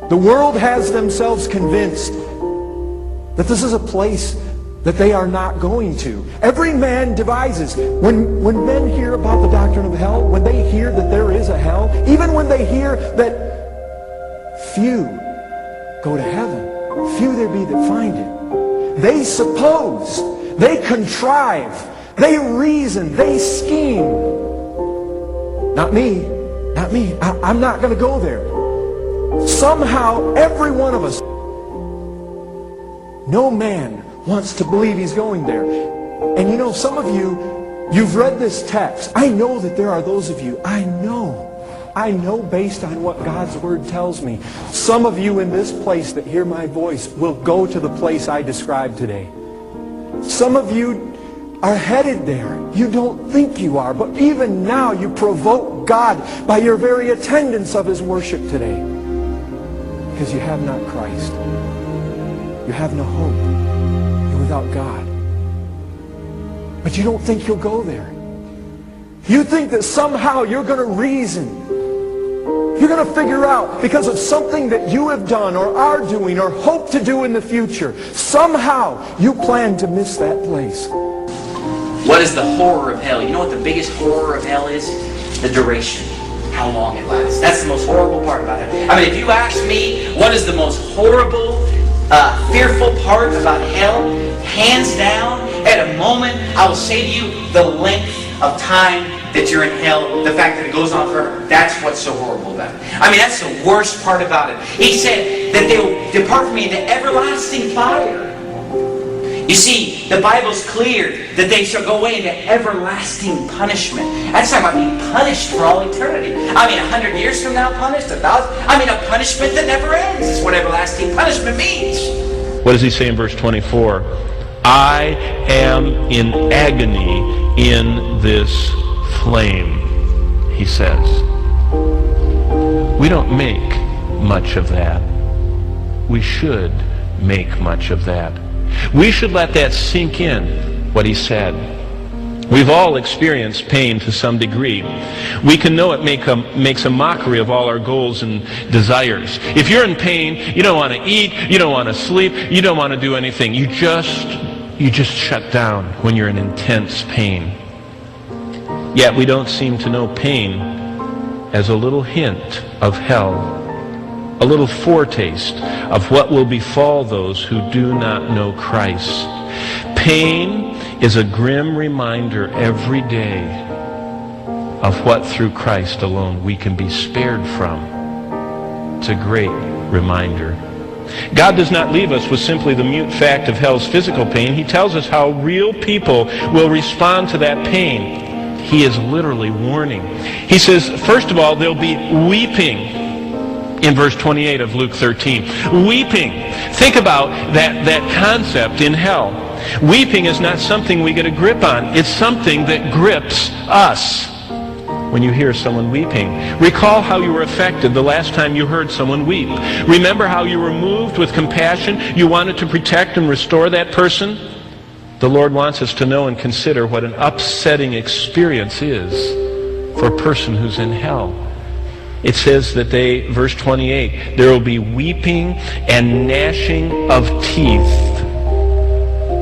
The world has themselves convinced that this is a place that they are not going to. Every man devises. When men hear about the doctrine of hell, when they hear that there is a hell, even when they hear that few go to heaven, few there be that find it, they suppose, they contrive, they reason, they scheme. Not me, not me. I'm not going to go there. Somehow, every one of us, no man wants to believe he's going there. And you know, some of you, you've read this text. I know that there are those of you, I know based on what God's Word tells me, some of you in this place that hear my voice will go to the place I described today. Some of you are headed there. You don't think you are, but even now you provoke God by your very attendance of His worship today. Because you have not Christ. You have no hope. You're without God. But you don't think you'll go there. You think that somehow you're going to reason. You're going to figure out, because of something that you have done or are doing or hope to do in the future, somehow you plan to miss that place. What is the horror of hell? You know what the biggest horror of hell is? The duration. How long it lasts. That's the most horrible part about it. I mean, if you ask me what is the most horrible, fearful part about hell, hands down, at a moment, I will say to you, the length of time that you're in hell, the fact that it goes on forever, that's what's so horrible about it. I mean, that's the worst part about it. He said that they will depart from me into everlasting fire. You see, the Bible's clear that they shall go away into everlasting punishment. That's talking about being punished for all eternity. I mean, 100 years from now punished, 1,000. I mean, a punishment that never ends is what everlasting punishment means. What does he say in verse 24? I am in agony in this flame, he says. We don't make much of that. We should make much of that. We should let that sink in, what he said. We've all experienced pain to some degree. We can know it makes a mockery of all our goals and desires. If you're in pain, you don't want to eat, you don't want to sleep, you don't want to do anything. You just shut down when you're in intense pain. Yet we don't seem to know pain as a little hint of hell. A little foretaste of what will befall those who do not know Christ. Pain is a grim reminder every day of what through Christ alone we can be spared from. It's a great reminder. God does not leave us with simply the mute fact of hell's physical pain. He tells us how real people will respond to that pain. He is literally warning. He says, first of all, there'll be weeping. In verse 28 of Luke 13. Weeping. Think about that concept in hell. Weeping is not something we get a grip on. It's something that grips us. When you hear someone weeping, recall how you were affected the last time you heard someone weep. Remember how you were moved with compassion. You wanted to protect and restore that person. The Lord wants us to know and consider what an upsetting experience is for a person who's in hell. It says that verse 28, there will be weeping and gnashing of teeth.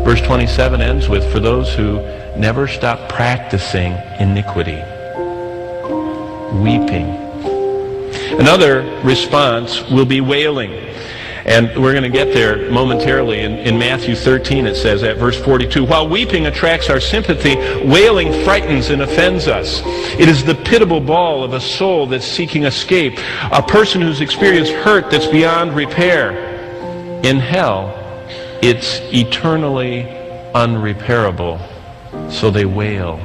Verse 27 ends with, for those who never stop practicing iniquity. Weeping. Another response will be wailing. And we're going to get there momentarily. In Matthew 13 it says at verse 42, while weeping attracts our sympathy, wailing frightens and offends us. It is the pitiable bawl of a soul that's seeking escape, a person who's experienced hurt that's beyond repair. In hell, it's eternally unrepairable. So they wail.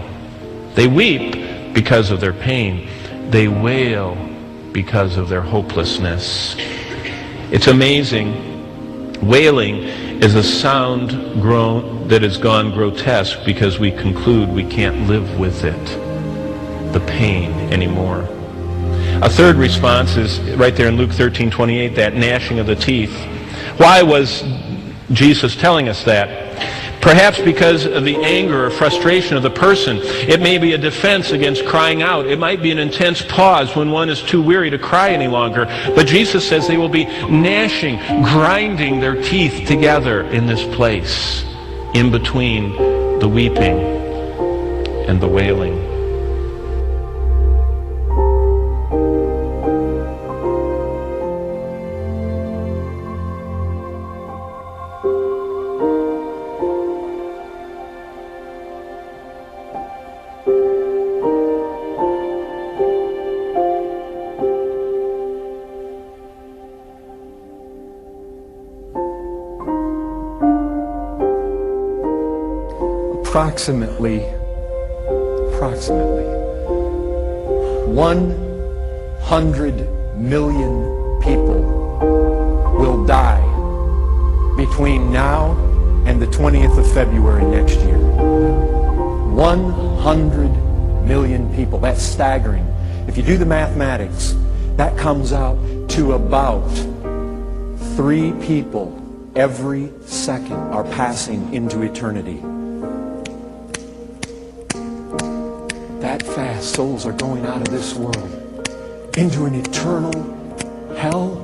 They weep because of their pain. They wail because of their hopelessness. It's amazing. Wailing is a sound that has gone grotesque because we conclude we can't live with it, the pain, anymore. A third response is right there in Luke 13:28, that gnashing of the teeth. Why was Jesus telling us that? Perhaps because of the anger or frustration of the person. It may be a defense against crying out. It might be an intense pause when one is too weary to cry any longer. But Jesus says they will be gnashing, grinding their teeth together in this place, in between the weeping and the wailing. Approximately 100 million people will die between now and the 20th of February next year. 100 million people. That's staggering. If you do the mathematics, that comes out to about 3 people every second are passing into eternity. That fast, souls are going out of this world into an eternal hell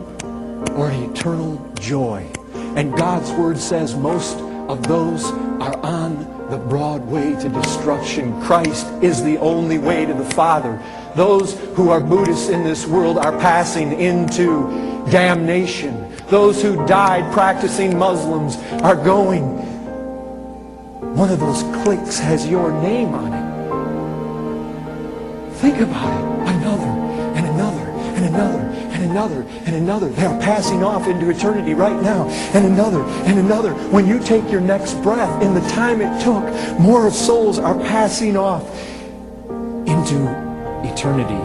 or an eternal joy. And God's Word says most of those are on the broad way to destruction. Christ is the only way to the Father. Those who are Buddhists in this world are passing into damnation. Those who died practicing Muslims are going. One of those cliques has your name on it. Think about it. Another, and another, and another, and another, and another. They are passing off into eternity right now. And another, and another. When you take your next breath, in the time it took, more souls are passing off into eternity.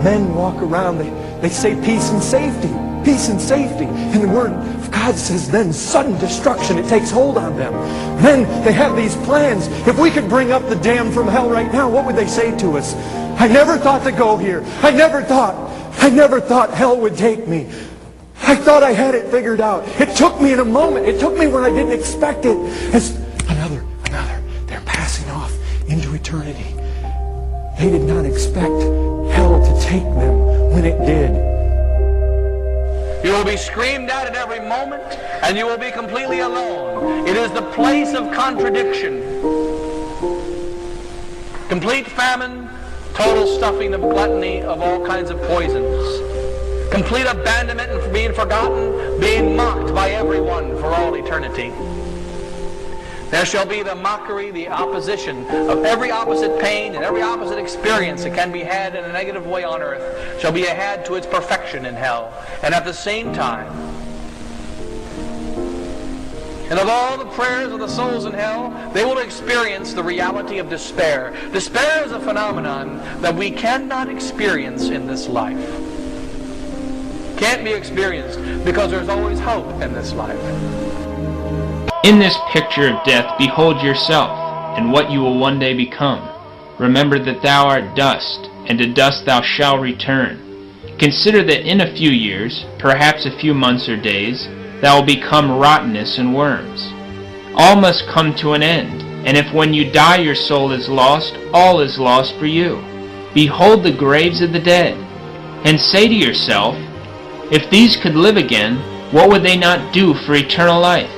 Men walk around, they say peace and safety. Peace and safety. And the Word of God says then sudden destruction. It takes hold on them. Then they have these plans. If we could bring up the damned from hell right now, what would they say to us? I never thought to go here. I never thought hell would take me. I thought I had it figured out. It took me in a moment. It took me when I didn't expect it. As another. They're passing off into eternity. They did not expect hell to take them when it did. You will be screamed at every moment, and you will be completely alone. It is the place of contradiction. Complete famine, total stuffing of gluttony of all kinds of poisons. Complete abandonment and being forgotten, being mocked by everyone for all eternity. There shall be the mockery, the opposition of every opposite pain and every opposite experience that can be had in a negative way on earth shall be had to its perfection in hell. And at the same time, and of all the prayers of the souls in hell, they will experience the reality of despair. Despair is a phenomenon that we cannot experience in this life. Can't be experienced because there's always hope in this life. In this picture of death, behold yourself, and what you will one day become. Remember that thou art dust, and to dust thou shalt return. Consider that in a few years, perhaps a few months or days, thou will become rottenness and worms. All must come to an end, and if when you die your soul is lost, all is lost for you. Behold the graves of the dead, and say to yourself, if these could live again, what would they not do for eternal life?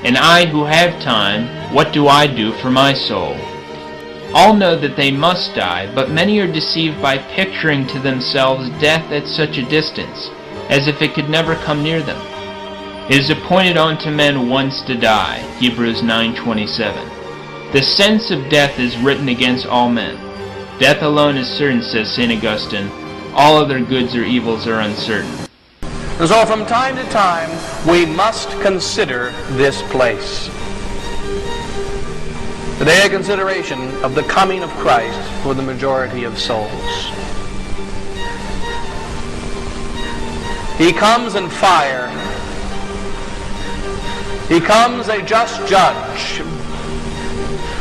And I who have time, what do I do for my soul? All know that they must die, but many are deceived by picturing to themselves death at such a distance, as if it could never come near them. It is appointed unto men once to die, Hebrews 9:27. The sentence of death is written against all men. Death alone is certain, says St. Augustine. All other goods or evils are uncertain. And so from time to time, we must consider this place. The day of consideration of the coming of Christ for the majority of souls. He comes in fire. He comes a just judge.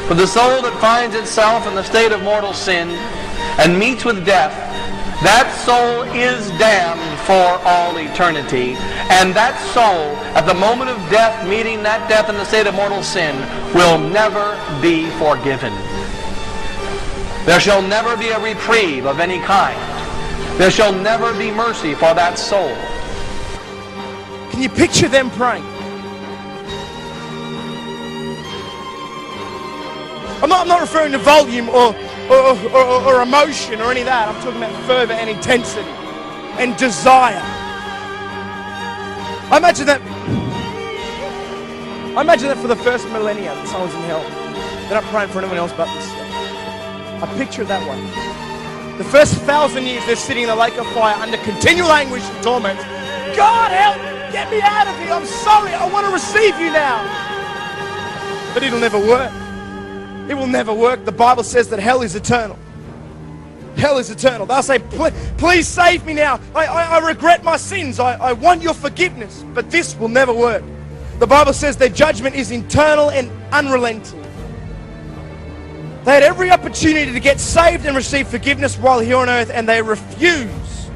For the soul that finds itself in the state of mortal sin and meets with death, that soul is damned for all eternity. And that soul, at the moment of death, meeting that death in the state of mortal sin, will never be forgiven. There shall never be a reprieve of any kind. There shall never be mercy for that soul. Can you picture them praying? I'm not referring to volume or emotion or any of that. I'm talking about fervor and intensity and desire. I imagine that for the first millennia that someone's in hell. They're not praying for anyone else but themselves. I picture it that way. The first 1,000 years they're sitting in the lake of fire under continual anguish and torment. God help! Get me out of here! I'm sorry! I want to receive you now! But it'll never work. It will never work. The Bible says that hell is eternal. Hell is eternal. They'll say, please save me now. I regret my sins. I want your forgiveness. But this will never work. The Bible says their judgment is internal and unrelenting. They had every opportunity to get saved and receive forgiveness while here on earth, and they refuse.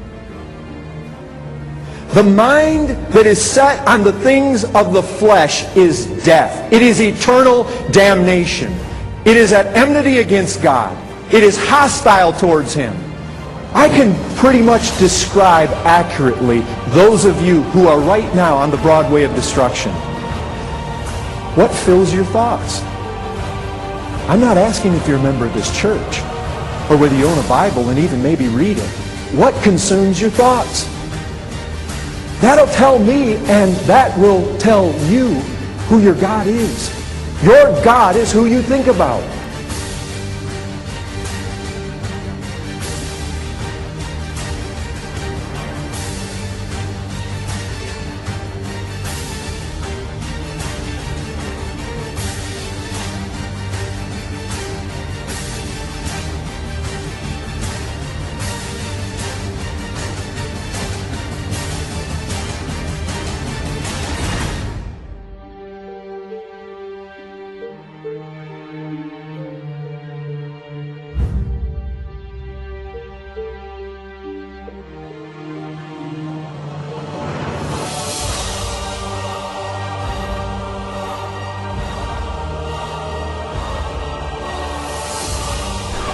The mind that is set on the things of the flesh is death. It is eternal damnation. It is at enmity against God. It is hostile towards Him. I can pretty much describe accurately those of you who are right now on the broad way of destruction. What fills your thoughts? I'm not asking if you're a member of this church or whether you own a Bible and even maybe read it. What consumes your thoughts? That'll tell me, and that will tell you who your God is. Your God is who you think about.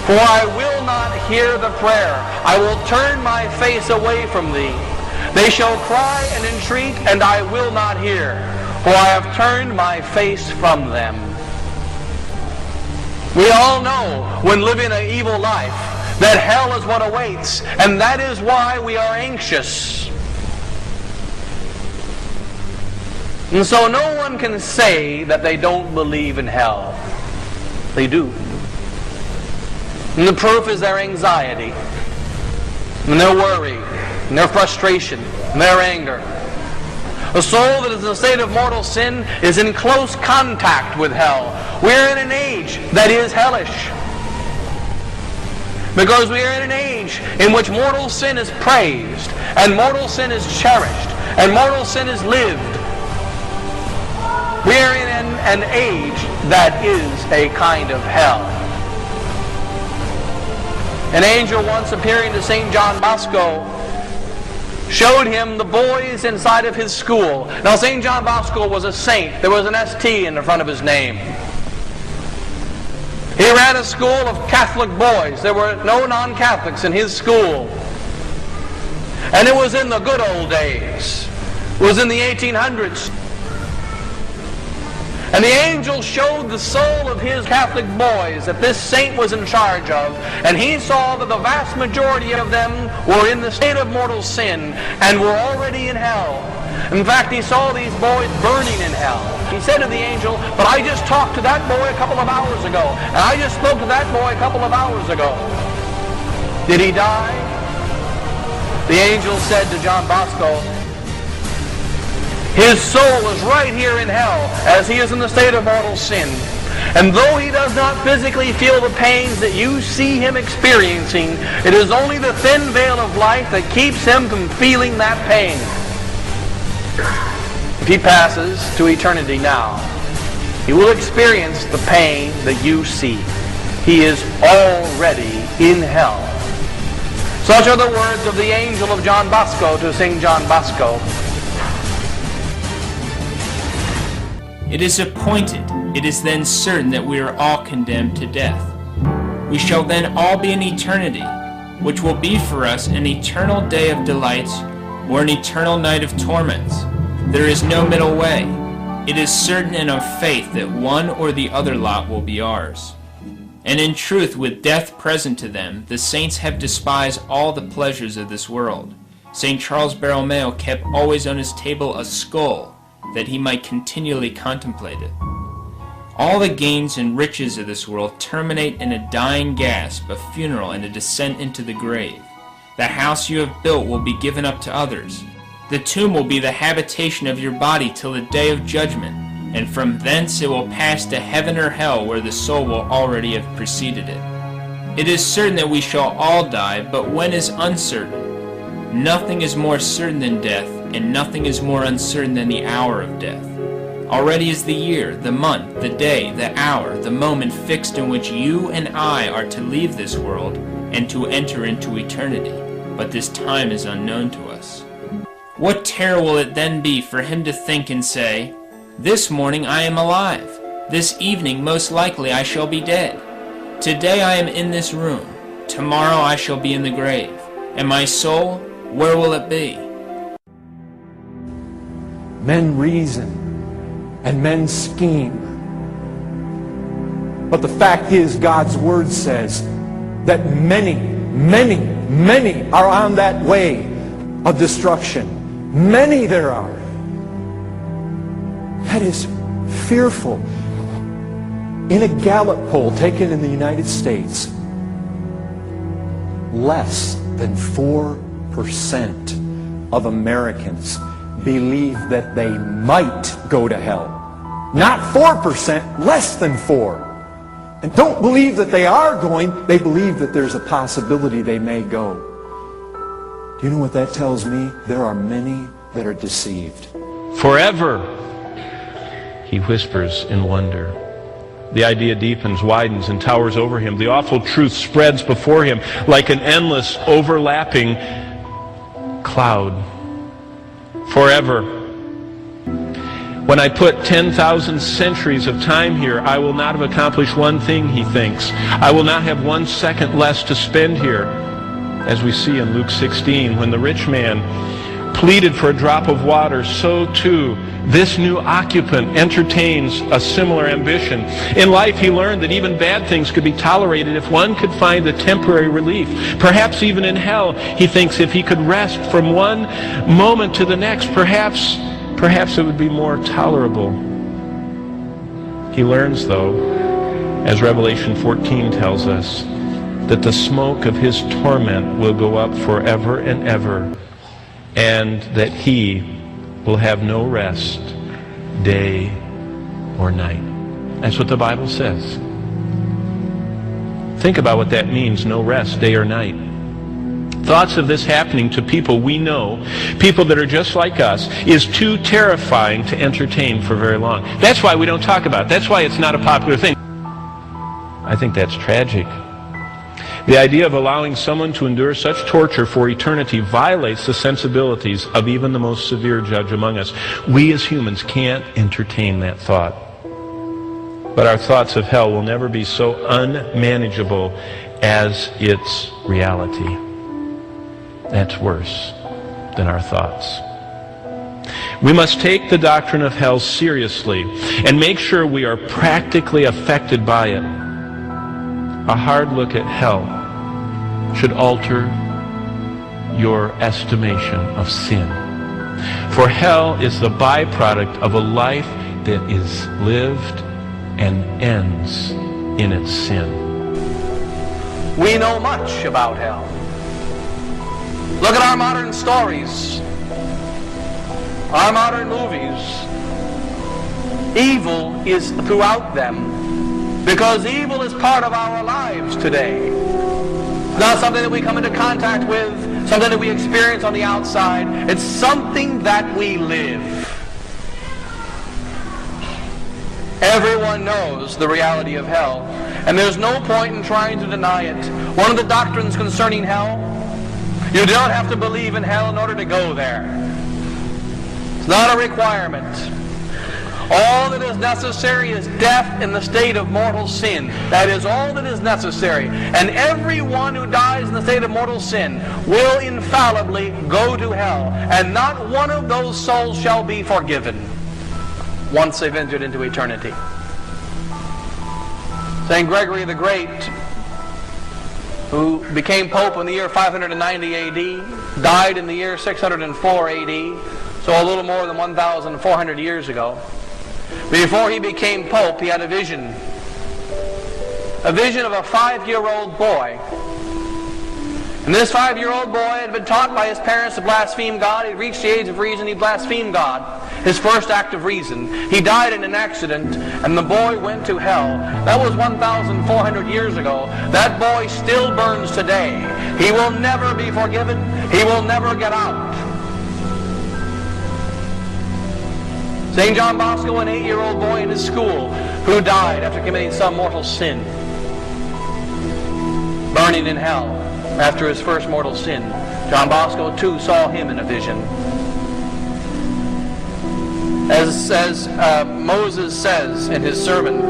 For I will not hear the prayer. I will turn my face away from thee. They shall cry and entreat, and I will not hear. For I have turned my face from them. We all know, when living an evil life, that hell is what awaits, and that is why we are anxious. And so no one can say that they don't believe in hell. They do. And the proof is their anxiety, and their worry, and their frustration, and their anger. A soul that is in a state of mortal sin is in close contact with hell. We're in an age that is hellish. Because we are in an age in which mortal sin is praised, and mortal sin is cherished, and mortal sin is lived. We are in an age that is a kind of hell. An angel once appearing to St. John Bosco showed him the boys inside of his school. Now, St. John Bosco was a saint. There was an ST in the front of his name. He ran a school of Catholic boys. There were no non-Catholics in his school. And it was in the good old days. It was in the 1800s. And the angel showed the soul of his Catholic boys that this saint was in charge of, and he saw that the vast majority of them were in the state of mortal sin and were already in hell. In fact, he saw these boys burning in hell. He said to the angel, "But I just talked to that boy a couple of hours ago, and I just spoke to that boy a couple of hours ago. Did he die?" The angel said to John Bosco, "His soul is right here in hell, as he is in the state of mortal sin. And though he does not physically feel the pains that you see him experiencing, it is only the thin veil of life that keeps him from feeling that pain. If he passes to eternity now, he will experience the pain that you see. He is already in hell." Such are the words of the angel of John Bosco to St. John Bosco. It is appointed, it is then certain that we are all condemned to death. We shall then all be in eternity, which will be for us an eternal day of delights or an eternal night of torments. There is no middle way. It is certain and of faith that one or the other lot will be ours. And in truth, with death present to them, the saints have despised all the pleasures of this world. St. Charles Borromeo kept always on his table a skull, that he might continually contemplate it. All the gains and riches of this world terminate in a dying gasp, a funeral, and a descent into the grave. The house you have built will be given up to others. The tomb will be the habitation of your body till the day of judgment, and from thence it will pass to heaven or hell, where the soul will already have preceded it. It is certain that we shall all die, but when is uncertain. Nothing is more certain than death, and nothing is more uncertain than the hour of death. Already is the year, the month, the day, the hour, the moment fixed in which you and I are to leave this world and to enter into eternity, but this time is unknown to us. What terror will it then be for him to think and say, "This morning I am alive. This evening most likely I shall be dead. Today I am in this room. Tomorrow I shall be in the grave. And my soul, where will it be?" Men reason and men scheme. But the fact is, God's Word says that many, many, many are on that way of destruction. Many there are. That is fearful. In a Gallup poll taken in the United States, less than 4% of Americans believe that they might go to hell. Not 4%, less than 4%. And don't believe that they are going, they believe that there's a possibility they may go. Do you know what that tells me? There are many that are deceived. Forever, he whispers in wonder. The idea deepens, widens, and towers over him. The awful truth spreads before him like an endless, overlapping cloud. Forever. When I put 10,000 centuries of time here, I will not have accomplished one thing, he thinks. I will not have 1 second less to spend here. As we see in Luke 16, when the rich man pleaded for a drop of water, so too this new occupant entertains a similar ambition. In life he learned that even bad things could be tolerated if one could find a temporary relief. Perhaps even in hell, he thinks, if he could rest from one moment to the next, perhaps it would be more tolerable. He learns, though, as Revelation 14 tells us, that the smoke of his torment will go up forever and ever, and that he will have no rest, day or night. That's what the Bible says. Think about what that means, no rest, day or night. Thoughts of this happening to people we know, people that are just like us, is too terrifying to entertain for very long. That's why we don't talk about it. That's why it's not a popular thing. I think that's tragic. The idea of allowing someone to endure such torture for eternity violates the sensibilities of even the most severe judge among us. We as humans can't entertain that thought. But our thoughts of hell will never be so unmanageable as its reality. That's worse than our thoughts. We must take the doctrine of hell seriously and make sure we are practically affected by it. A hard look at hell should alter your estimation of sin. For hell is the byproduct of a life that is lived and ends in its sin. We know much about hell. Look at our modern stories, our modern movies. Evil is throughout them because evil is part of our lives today. It's not something that we come into contact with, something that we experience on the outside. It's something that we live. Everyone knows the reality of hell, and there's no point in trying to deny it. One of the doctrines concerning hell, you don't have to believe in hell in order to go there. It's not a requirement. All that is necessary is death in the state of mortal sin. That is all that is necessary. And everyone who dies in the state of mortal sin will infallibly go to hell. And not one of those souls shall be forgiven once they've entered into eternity. St. Gregory the Great, who became Pope in the year 590 AD, died in the year 604 AD, so a little more than 1,400 years ago. Before he became Pope, he had a vision of a 5-year-old boy. And this 5-year-old boy had been taught by his parents to blaspheme God. He'd reached the age of reason, he blasphemed God. His first act of reason. He died in an accident, and the boy went to hell. That was 1,400 years ago. That boy still burns today. He will never be forgiven. He will never get out. St. John Bosco, an 8-year-old boy in his school, who died after committing some mortal sin, burning in hell after his first mortal sin. John Bosco, too, saw him in a vision. As Moses says in his sermon,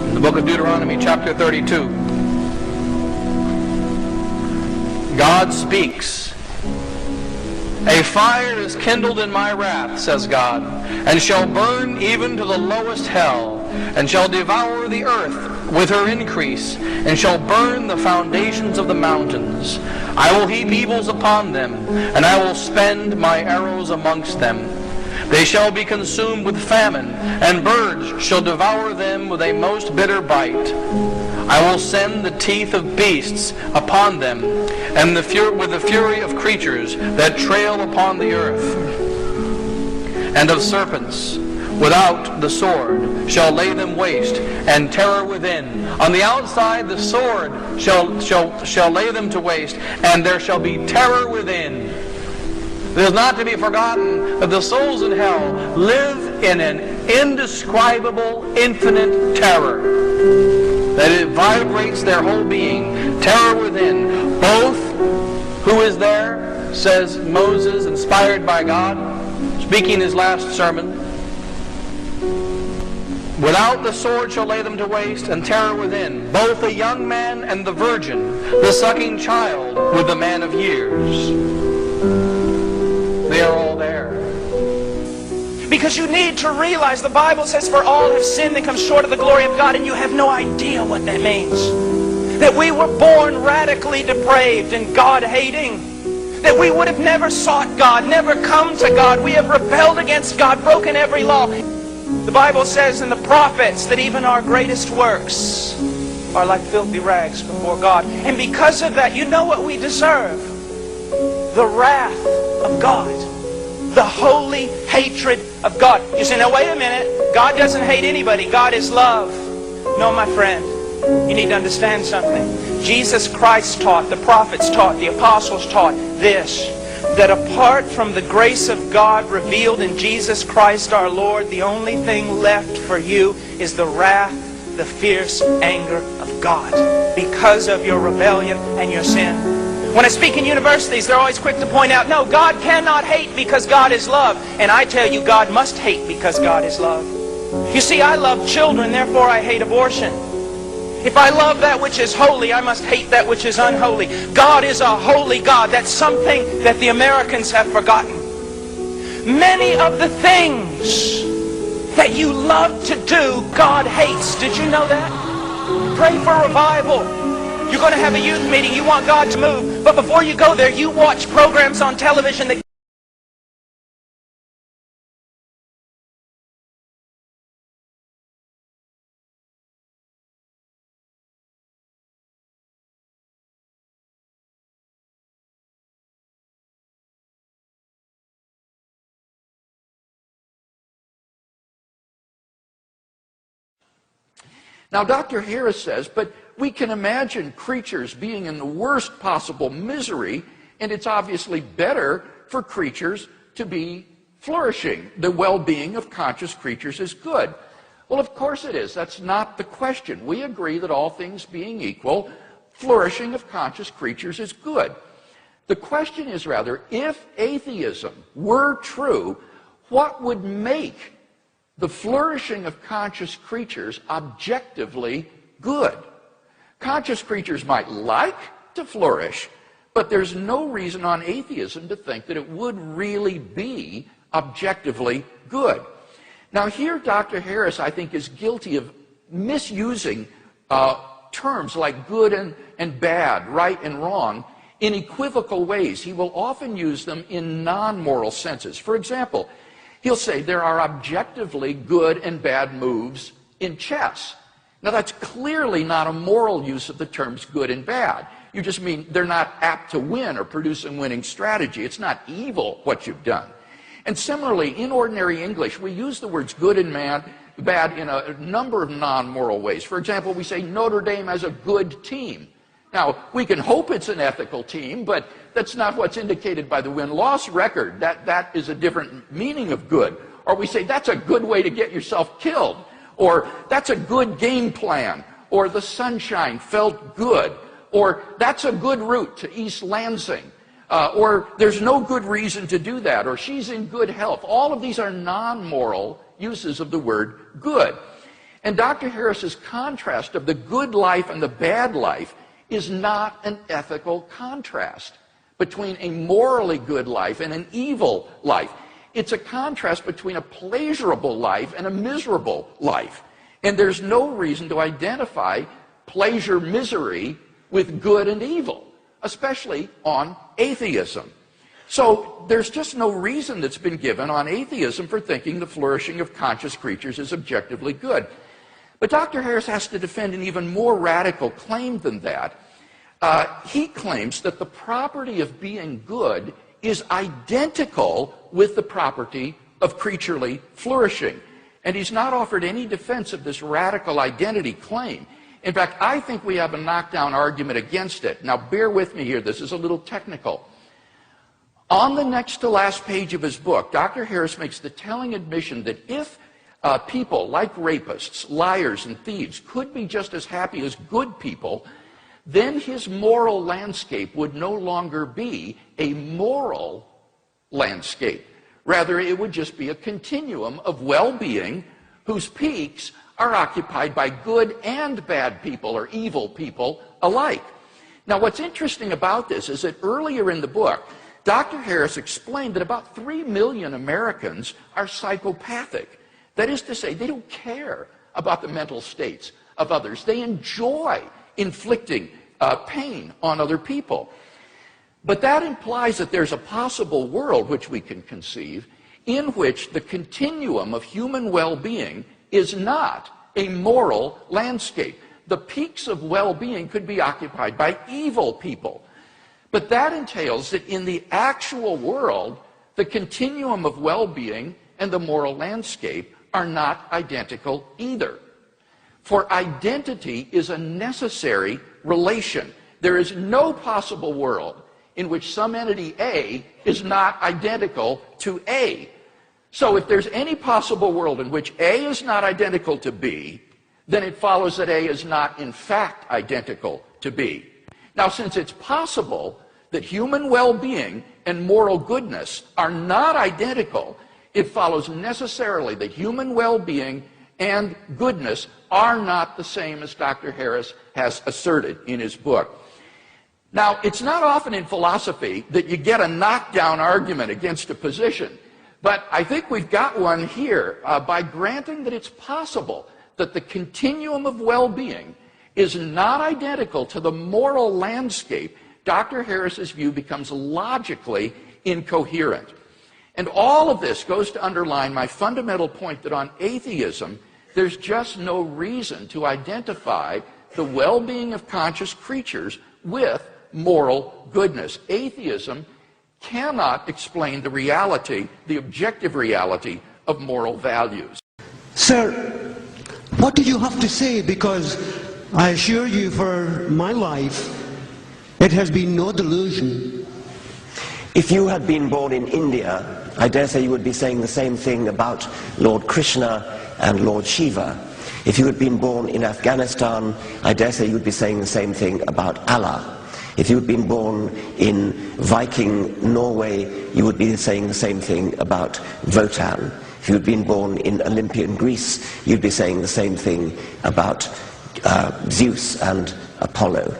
in the book of Deuteronomy, chapter 32, God speaks. A fire is kindled in my wrath, says God, and shall burn even to the lowest hell, and shall devour the earth with her increase, and shall burn the foundations of the mountains. I will heap evils upon them, and I will spend my arrows amongst them. They shall be consumed with famine, and birds shall devour them with a most bitter bite. I will send the teeth of beasts upon them, and with the fury of creatures that trail upon the earth, and of serpents without the sword shall lay them waste, and terror within. On the outside the sword shall lay them to waste, and there shall be terror within. It is not to be forgotten that the souls in hell live in an indescribable, infinite terror. That it vibrates their whole being. Terror within. Both, who is there, says Moses, inspired by God, speaking his last sermon. Without the sword shall lay them to waste, and terror within. Both the young man and the virgin, the sucking child with the man of years. They are all there. Because you need to realize the Bible says, for all have sinned and come short of the glory of God, and you have no idea what that means. That we were born radically depraved and God-hating. That we would have never sought God, never come to God. We have rebelled against God, broken every law. The Bible says in the prophets that even our greatest works are like filthy rags before God. And because of that, you know what we deserve? The wrath of God. The holy hatred of God. You say, now wait a minute. God doesn't hate anybody. God is love. No, my friend. You need to understand something. Jesus Christ taught, the prophets taught, the apostles taught this. That apart from the grace of God revealed in Jesus Christ our Lord, the only thing left for you is the wrath, the fierce anger of God. because of your rebellion and your sin. When I speak in universities, they're always quick to point out, no, God cannot hate because God is love. And I tell you, God must hate because God is love. You see, I love children, therefore I hate abortion. If I love that which is holy, I must hate that which is unholy. God is a holy God. That's something that the Americans have forgotten. Many of the things that you love to do, God hates. Did you know that? Pray for revival. You're going to have a youth meeting. You want God to move. But before you go there, you watch programs on television that Now, Dr. Harris says, but we can imagine creatures being in the worst possible misery, and it's obviously better for creatures to be flourishing. The well-being of conscious creatures is good. Well, of course it is. That's not the question. We agree that all things being equal, flourishing of conscious creatures is good. The question is rather, if atheism were true, what would make the flourishing of conscious creatures objectively good? Conscious creatures might like to flourish, but there's no reason on atheism to think that it would really be objectively good. Now here, Dr. Harris, I think, is guilty of misusing terms like good and bad, right and wrong, in equivocal ways. He will often use them in non-moral senses. For example, he'll say there are objectively good and bad moves in chess. Now that's clearly not a moral use of the terms good and bad. You just mean they're not apt to win or produce a winning strategy. It's not evil what you've done. And similarly, in ordinary English, we use the words good and bad in a number of non-moral ways. For example, we say Notre Dame has a good team. Now, we can hope it's an ethical team, but that's not what's indicated by the win-loss record. That is a different meaning of good. Or we say that's a good way to get yourself killed. Or that's a good game plan. Or the sunshine felt good. Or that's a good route to East Lansing. Or there's no good reason to do that. Or she's in good health. All of these are non-moral uses of the word good. And Dr. Harris's contrast of the good life and the bad life is not an ethical contrast between a morally good life and an evil life. It's a contrast between a pleasurable life and a miserable life. And there's no reason to identify pleasure, misery with good and evil, especially on atheism. So there's just no reason that's been given on atheism for thinking the flourishing of conscious creatures is objectively good. But Dr. Harris has to defend an even more radical claim than that. He claims that the property of being good is identical with the property of creaturely flourishing. And he's not offered any defense of this radical identity claim. In fact, I think we have a knockdown argument against it. Now, bear with me here. This is a little technical. On the next to last page of his book, Dr. Harris makes the telling admission that if people like rapists, liars, and thieves could be just as happy as good people, then his moral landscape would no longer be a moral landscape. Rather, it would just be a continuum of well-being whose peaks are occupied by good and bad people or evil people alike. Now, what's interesting about this is that earlier in the book, Dr. Harris explained that about 3 million Americans are psychopathic. That is to say, they don't care about the mental states of others. They enjoy inflicting pain on other people. But that implies that there's a possible world which we can conceive in which the continuum of human well-being is not a moral landscape. The peaks of well-being could be occupied by evil people. But that entails that in the actual world, the continuum of well-being and the moral landscape are not identical either. For identity is a necessary relation. There is no possible world in which some entity A is not identical to A. So if there's any possible world in which A is not identical to B, then it follows that A is not in fact identical to B. Now, since it's possible that human well-being and moral goodness are not identical, it follows necessarily that human well-being and goodness are not the same as Dr. Harris has asserted in his book. Now, it's not often in philosophy that you get a knockdown argument against a position, but I think we've got one here by granting that it's possible that the continuum of well-being is not identical to the moral landscape. Dr. Harris's view becomes logically incoherent. And all of this goes to underline my fundamental point that on atheism, there's just no reason to identify the well-being of conscious creatures with moral goodness. Atheism cannot explain the reality, the objective reality of moral values. Sir, what do you have to say? Because I assure you, for my life, it has been no delusion. If you had been born in India, I dare say you would be saying the same thing about Lord Krishna and Lord Shiva. If you had been born in Afghanistan, I dare say you would be saying the same thing about Allah. If you had been born in Viking Norway, you would be saying the same thing about Wotan. If you had been born in Olympian Greece, you'd be saying the same thing about Zeus and Apollo.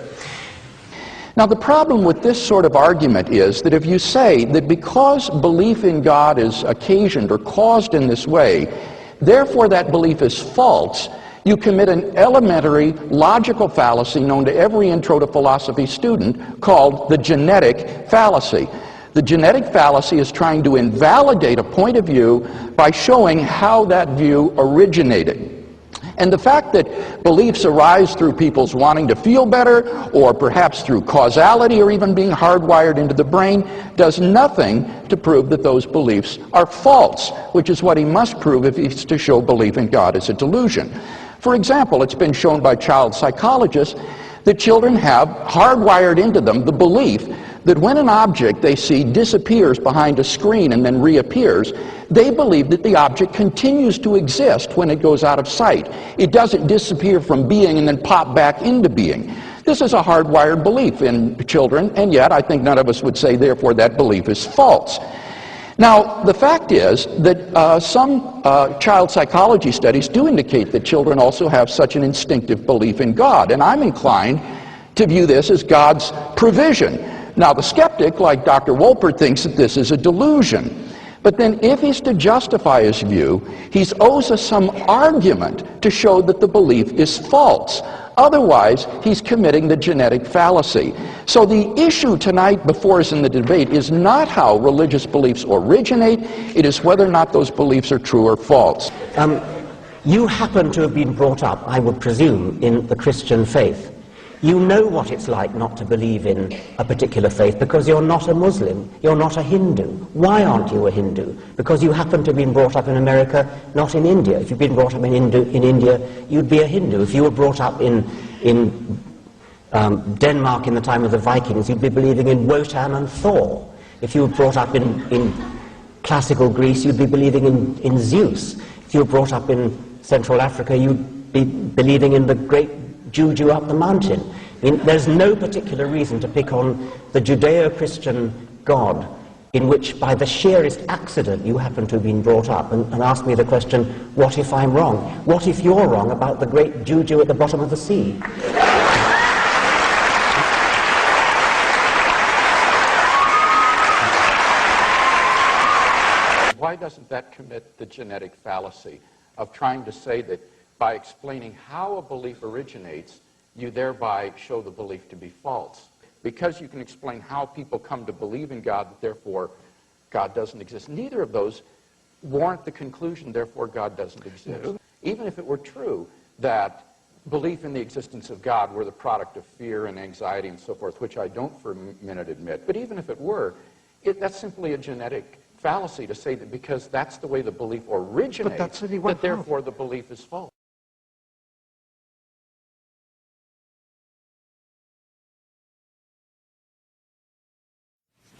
Now, the problem with this sort of argument is that if you say that because belief in God is occasioned or caused in this way, therefore that belief is false, you commit an elementary logical fallacy known to every intro to philosophy student called the genetic fallacy. The genetic fallacy is trying to invalidate a point of view by showing how that view originated. And the fact that beliefs arise through people's wanting to feel better, or perhaps through causality, or even being hardwired into the brain, does nothing to prove that those beliefs are false, which is what he must prove if he's to show belief in God as a delusion. For example, it's been shown by child psychologists that children have hardwired into them the belief that when an object they see disappears behind a screen and then reappears, they believe that the object continues to exist when it goes out of sight. It doesn't disappear from being and then pop back into being. This is a hardwired belief in children, and yet I think none of us would say, therefore, that belief is false. Now, the fact is that some child psychology studies do indicate that children also have such an instinctive belief in God, and I'm inclined to view this as God's provision. Now, the skeptic, like Dr. Wolpert, thinks that this is a delusion. But then if he's to justify his view, he owes us some argument to show that the belief is false. Otherwise, he's committing the genetic fallacy. So the issue tonight before us in the debate is not how religious beliefs originate, it is whether or not those beliefs are true or false. You happen to have been brought up, I would presume, in the Christian faith. You know what it's like not to believe in a particular faith because you're not a Muslim, you're not a Hindu. Why aren't you a Hindu? Because you happen to have been brought up in America, not in India. If you'd been brought up in India, you'd be a Hindu. If you were brought up in Denmark in the time of the Vikings, you'd be believing in Wotan and Thor. If you were brought up in classical Greece, you'd be believing in Zeus. If you were brought up in Central Africa, you'd be believing in the great Juju up the mountain. I mean, there's no particular reason to pick on the Judeo-Christian God in which, by the sheerest accident, you happen to have been brought up, and ask me the question, what if I'm wrong? What if you're wrong about the great Juju at the bottom of the sea? Why doesn't that commit the genetic fallacy of trying to say that by explaining how a belief originates, you thereby show the belief to be false? Because you can explain how people come to believe in God, therefore God doesn't exist. Neither of those warrant the conclusion, therefore God doesn't exist. Even if it were true that belief in the existence of God were the product of fear and anxiety and so forth, which I don't for a minute admit, but even if it were, that's simply a genetic fallacy to say that because that's the way the belief originates, that therefore the belief is false.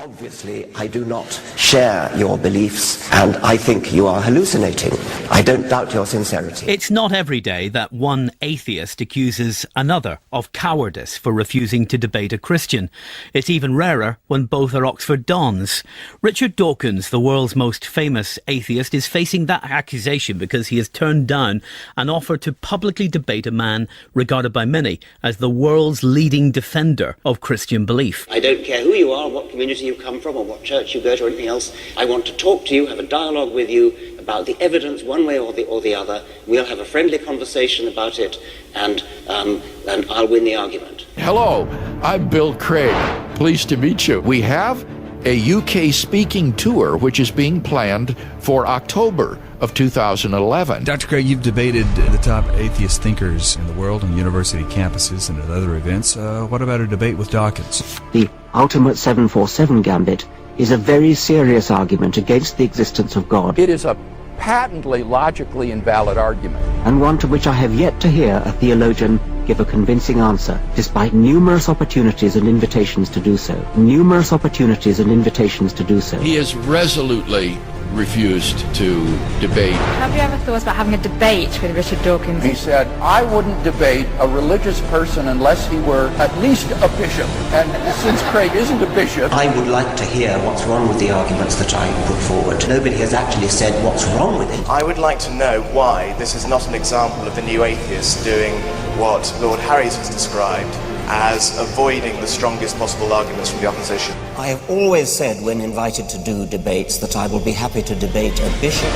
Obviously, I do not share your beliefs, and I think you are hallucinating. I don't doubt your sincerity. It's not every day that one atheist accuses another of cowardice for refusing to debate a Christian. It's even rarer when both are Oxford dons. Richard Dawkins, the world's most famous atheist, is facing that accusation because he has turned down an offer to publicly debate a man regarded by many as the world's leading defender of Christian belief. I don't care who you are, what community you come from, or what church you go to, or anything else. I want to talk to you, have a dialogue with you about the evidence one way or the other. We'll have a friendly conversation about it, and I'll win the argument. Hello, I'm Bill Craig. Pleased to meet you. We have a UK speaking tour which is being planned for October of 2011. Dr. Craig, you've debated the top atheist thinkers in the world on university campuses and at other events. What about a debate with Dawkins? The ultimate 747 gambit is a very serious argument against the existence of God. It is a patently logically invalid argument. And one to which I have yet to hear a theologian give a convincing answer, despite numerous opportunities and invitations to do so. Numerous opportunities and invitations to do so. He has resolutely refused to debate. Have you ever thought about having a debate with Richard Dawkins? He said, I wouldn't debate a religious person unless he were at least a bishop. And since Craig isn't a bishop... I would like to hear what's wrong with the arguments that I put forward. Nobody has actually said what's wrong with it. I would like to know why this is not an example of the new atheists doing what Lord Harries has described as avoiding the strongest possible arguments from the opposition. I have always said when invited to do debates that I will be happy to debate a bishop,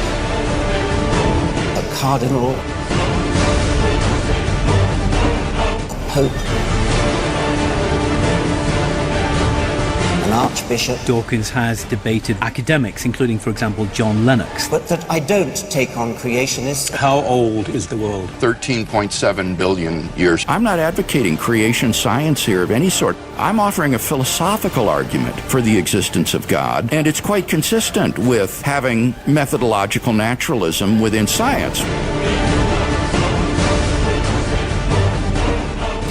a cardinal, a pope, an archbishop. Dawkins has debated academics, including, for example, John Lennox. But that I don't take on creationists. How old is the world? 13.7 billion years. I'm not advocating creation science here of any sort. I'm offering a philosophical argument for the existence of God, and it's quite consistent with having methodological naturalism within science.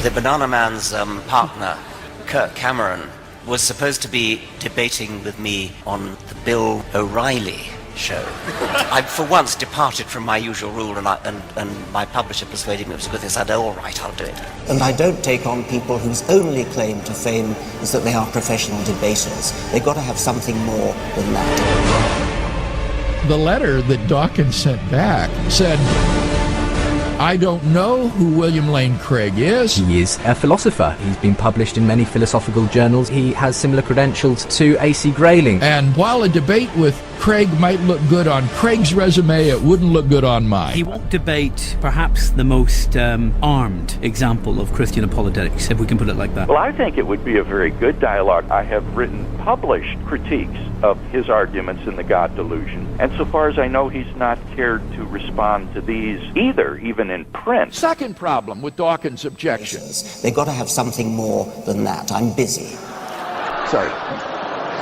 The Banana Man's partner, Kirk Cameron, was supposed to be debating with me on the Bill O'Reilly show. I, for once, departed from my usual rule, and my publisher persuaded me it was a good thing. I said, all right, I'll do it. And I don't take on people whose only claim to fame is that they are professional debaters. They've got to have something more than that. The letter that Dawkins sent back said, I don't know who William Lane Craig is. He is a philosopher. He's been published in many philosophical journals. He has similar credentials to A.C. Grayling. And while a debate with Craig might look good on Craig's resume, it wouldn't look good on mine. He won't debate perhaps the most armed example of Christian apologetics, if we can put it like that. Well, I think it would be a very good dialogue. I have published critiques of his arguments in the God Delusion, and so far as I know, he's not cared to respond to these either, even in print. Second problem with Dawkins' objections. They've got to have something more than that. I'm busy. Sorry.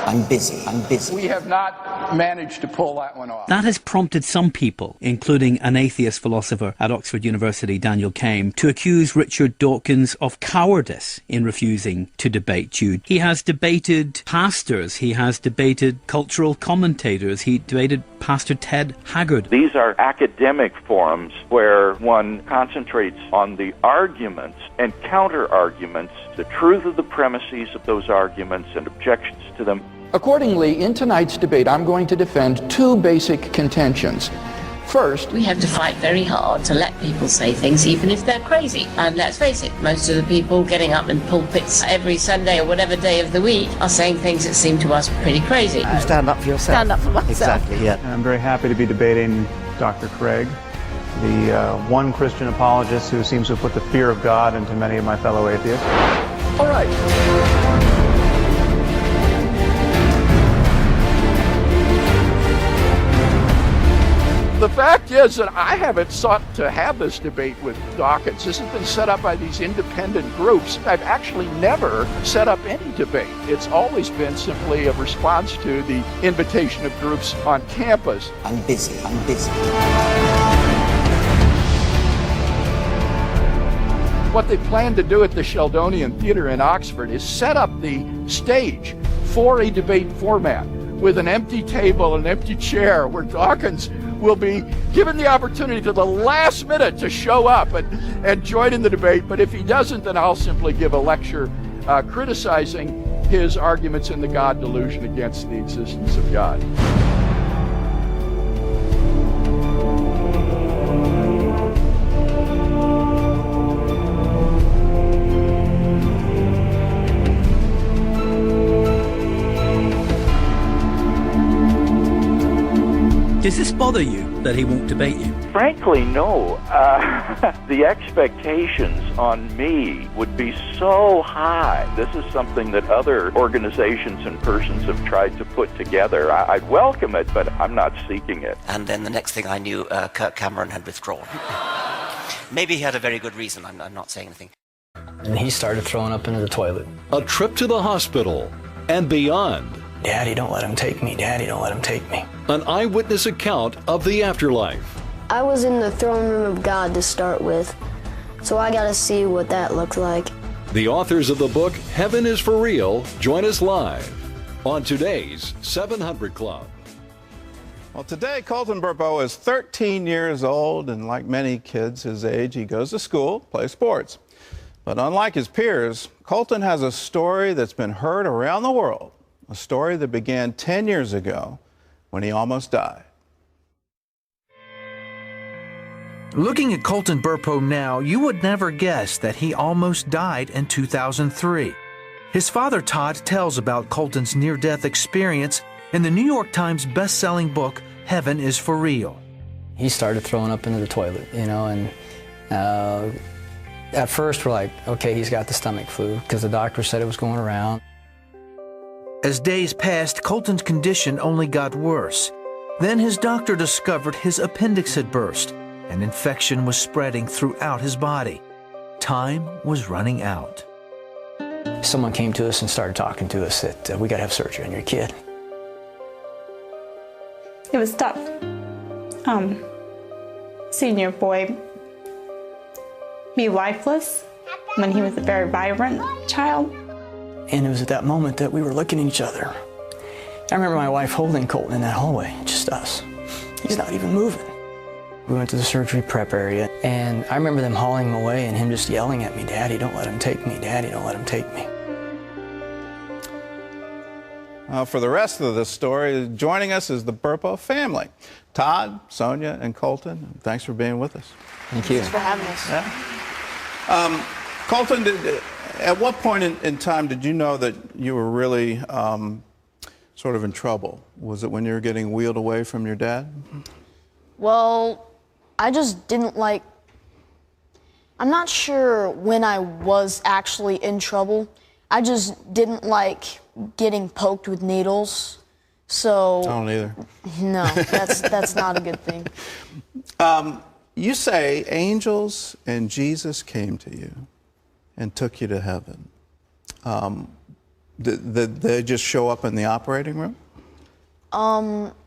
I'm busy. We have not managed to pull that one off. That has prompted some people, including an atheist philosopher at Oxford University, Daniel Kame, to accuse Richard Dawkins of cowardice in refusing to debate Jude. He has debated pastors, he has debated cultural commentators, he debated Pastor Ted Haggard. These are academic forums where one concentrates on the arguments and counter-arguments, the truth of the premises of those arguments and objections to them. Accordingly, in tonight's debate, I'm going to defend two basic contentions. First, we have to fight very hard to let people say things even if they're crazy. And let's face it, most of the people getting up in pulpits every Sunday or whatever day of the week are saying things that seem to us pretty crazy. You stand up for yourself. Stand up for myself. Exactly, yeah. I'm very happy to be debating Dr. Craig, the one Christian apologist who seems to have put the fear of God into many of my fellow atheists. All right. The fact is that I haven't sought to have this debate with Dawkins. This has been set up by these independent groups. I've actually never set up any debate. It's always been simply a response to the invitation of groups on campus. I'm busy. What they plan to do at the Sheldonian Theatre in Oxford is set up the stage for a debate format with an empty table, an empty chair, where Dawkins will be given the opportunity to the last minute to show up and join in the debate. But if he doesn't, then I'll simply give a lecture criticizing his arguments in the God Delusion against the existence of God. Does this bother you that he won't debate you? Frankly, no. The expectations on me would be so high. This is something that other organizations and persons have tried to put together. I'd welcome it, but I'm not seeking it. And then the next thing I knew, Kirk Cameron had withdrawn. Maybe he had a very good reason. I'm not saying anything. And he started throwing up into the toilet. A trip to the hospital and beyond. Daddy, don't let him take me. Daddy, don't let him take me. An eyewitness account of the afterlife. I was in the throne room of God to start with, so I got to see what that looked like. The authors of the book Heaven is for Real join us live on today's 700 Club. Well, today Colton Burpo is 13 years old, and like many kids his age, he goes to school, plays sports. But unlike his peers, Colton has a story that's been heard around the world. A story that began 10 years ago when he almost died. Looking at Colton Burpo now, you would never guess that he almost died in 2003. His father, Todd, tells about Colton's near-death experience in the New York Times best-selling book, Heaven is for Real. He started throwing up into the toilet, you know, and at first we're like, okay, he's got the stomach flu, because the doctor said it was going around. As days passed, Colton's condition only got worse. Then his doctor discovered his appendix had burst. An infection was spreading throughout his body. Time was running out. Someone came to us and started talking to us that we got to have surgery on your kid. It was tough. Seeing your boy be lifeless when he was a very vibrant child. And it was at that moment that we were looking at each other. I remember my wife holding Colton in that hallway, just us. He's not even moving. We went to the surgery prep area, and I remember them hauling him away and him just yelling at me, Daddy, don't let him take me. Daddy, don't let him take me. For the rest of this story, joining us is the Burpo family. Todd, Sonia, and Colton, thanks for being with us. Thank you. Thanks for having us. Yeah. Colton, at what point in time did you know that you were really sort of in trouble? Was it when you were getting wheeled away from your dad? Well, I just didn't like... I'm not sure when I was actually in trouble. I just didn't like getting poked with needles. So... I don't either. No, that's not a good thing. You say angels and Jesus came to you and took you to heaven. Did they just show up in the operating room?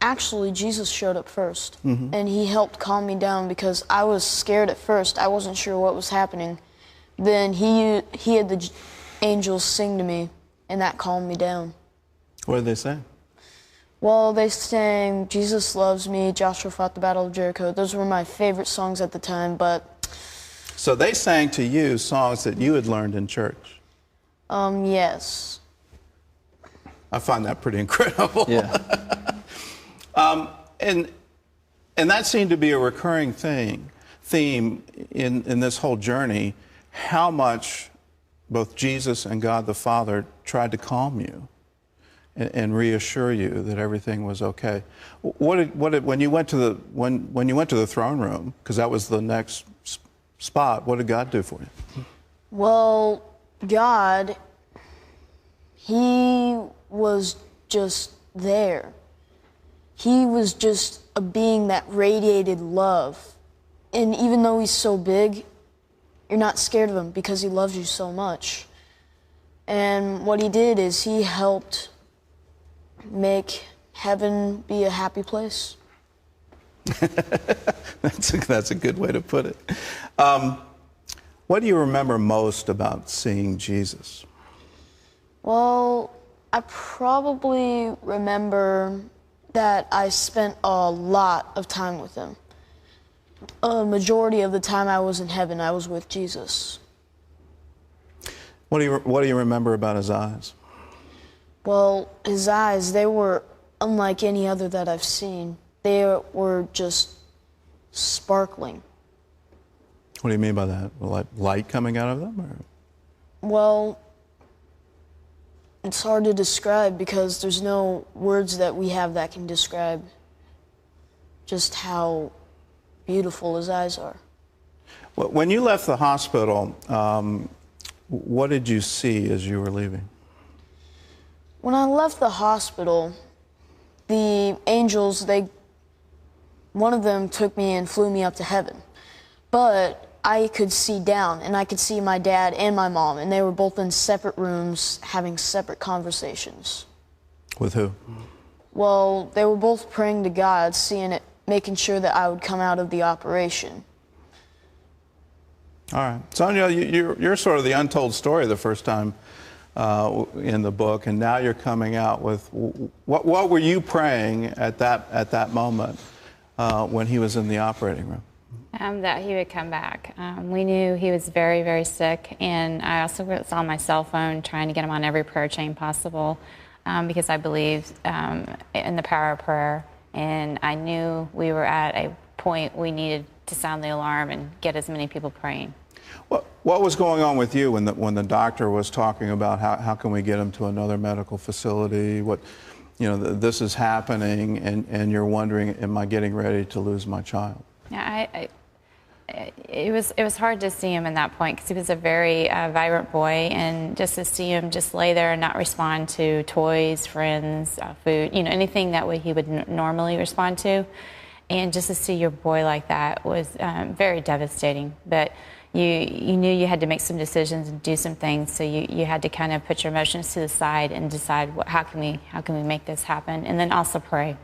Actually, Jesus showed up first, and he helped calm me down because I was scared at first. I wasn't sure what was happening. Then he had the angels sing to me, and that calmed me down. What did they say? Well, they sang Jesus Loves Me, Joshua Fought the Battle of Jericho. Those were my favorite songs at the time, but... So they sang to you songs that you had learned in church? Yes. I find that pretty incredible. Yeah. And that seemed to be a recurring theme in this whole journey, how much both Jesus and God the Father tried to calm you and reassure you that everything was okay. When you went to the throne room, because that was the next spot, what did God do for you? Well, God, he was just there. He was just a being that radiated love. And even though he's so big, you're not scared of him because he loves you so much. And what he did is he helped make heaven be a happy place. That's a good way to put it. What do you remember most about seeing Jesus? Well, I probably remember that I spent a lot of time with him. A majority of the time I was in heaven, I was with Jesus. What do you remember about his eyes? Well, his eyes, they were unlike any other that I've seen. They were just sparkling. What do you mean by that? Light coming out of them? Or? Well, it's hard to describe because there's no words that we have that can describe just how beautiful his eyes are. When you left the hospital, what did you see as you were leaving? When I left the hospital, the angels, one of them took me and flew me up to heaven. But I could see down, and I could see my dad and my mom, and they were both in separate rooms having separate conversations. With who? Well, they were both praying to God, making sure that I would come out of the operation. All right. So you're sort of the untold story the first time in the book, and now you're coming out with what were you praying at that moment when he was in the operating room? That he would come back. We knew he was very, very sick, and I also was on my cell phone trying to get him on every prayer chain possible because I believed in the power of prayer, and I knew we were at a point we needed to sound the alarm and get as many people praying. What was going on with you when the doctor was talking about how can we get him to another medical facility? This is happening, and you're wondering, am I getting ready to lose my child? Yeah, it was hard to see him in that point because he was a very vibrant boy, and just to see him just lay there and not respond to toys, friends, food, anything that he would normally respond to, and just to see your boy like that was very devastating. But you knew you had to make some decisions and do some things, so you had to kind of put your emotions to the side and decide how can we make this happen, and then also pray.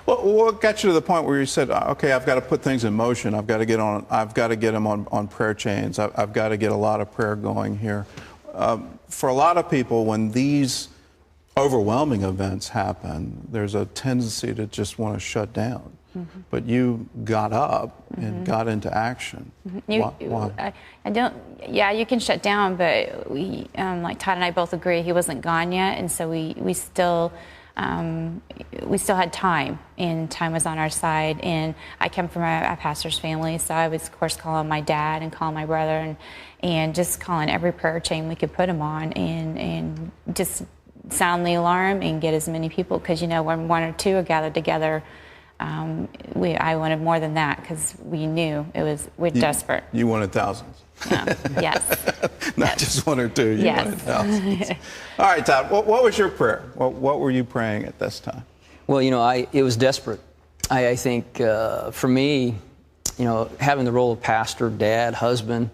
Well, what got you to the point where you said, okay, I've got to put things in motion. I've got to get them on prayer chains. I've got to get a lot of prayer going here. For a lot of people, when these overwhelming events happen, there's a tendency to just want to shut down. Mm-hmm. But you got up and got into action. Mm-hmm. Why? I don't. Yeah, you can shut down, but we, like Todd and I both agree, he wasn't gone yet, and so we still had time, and time was on our side. And I come from a pastor's family, so I was, of course, calling my dad and calling my brother and just calling every prayer chain we could put him on, and just sound the alarm and get as many people, because when one or two are gathered together, I wanted more than that, because we knew we're desperate. You wanted thousands. Yes. Not just one or two. You wanted thousands. All right, Todd. What was your prayer? What were you praying at this time? Well, it was desperate. I think for me, having the role of pastor, dad, husband,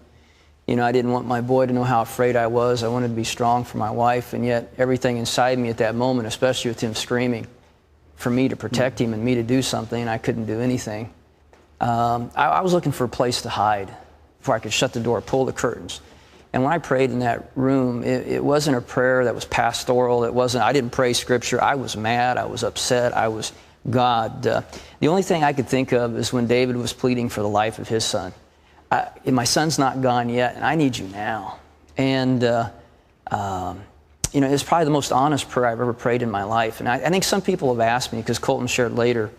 I didn't want my boy to know how afraid I was. I wanted to be strong for my wife, and yet everything inside me at that moment, especially with him screaming for me to protect him and me to do something, and I couldn't do anything. I was looking for a place to hide before I could shut the door, pull the curtains. And when I prayed in that room, it wasn't a prayer that was pastoral. I didn't pray scripture. I was mad. I was upset. I was God. The only thing I could think of is when David was pleading for the life of his son. My son's not gone yet, and I need you now. And it's probably the most honest prayer I've ever prayed in my life. And I think some people have asked me, because Colton shared later,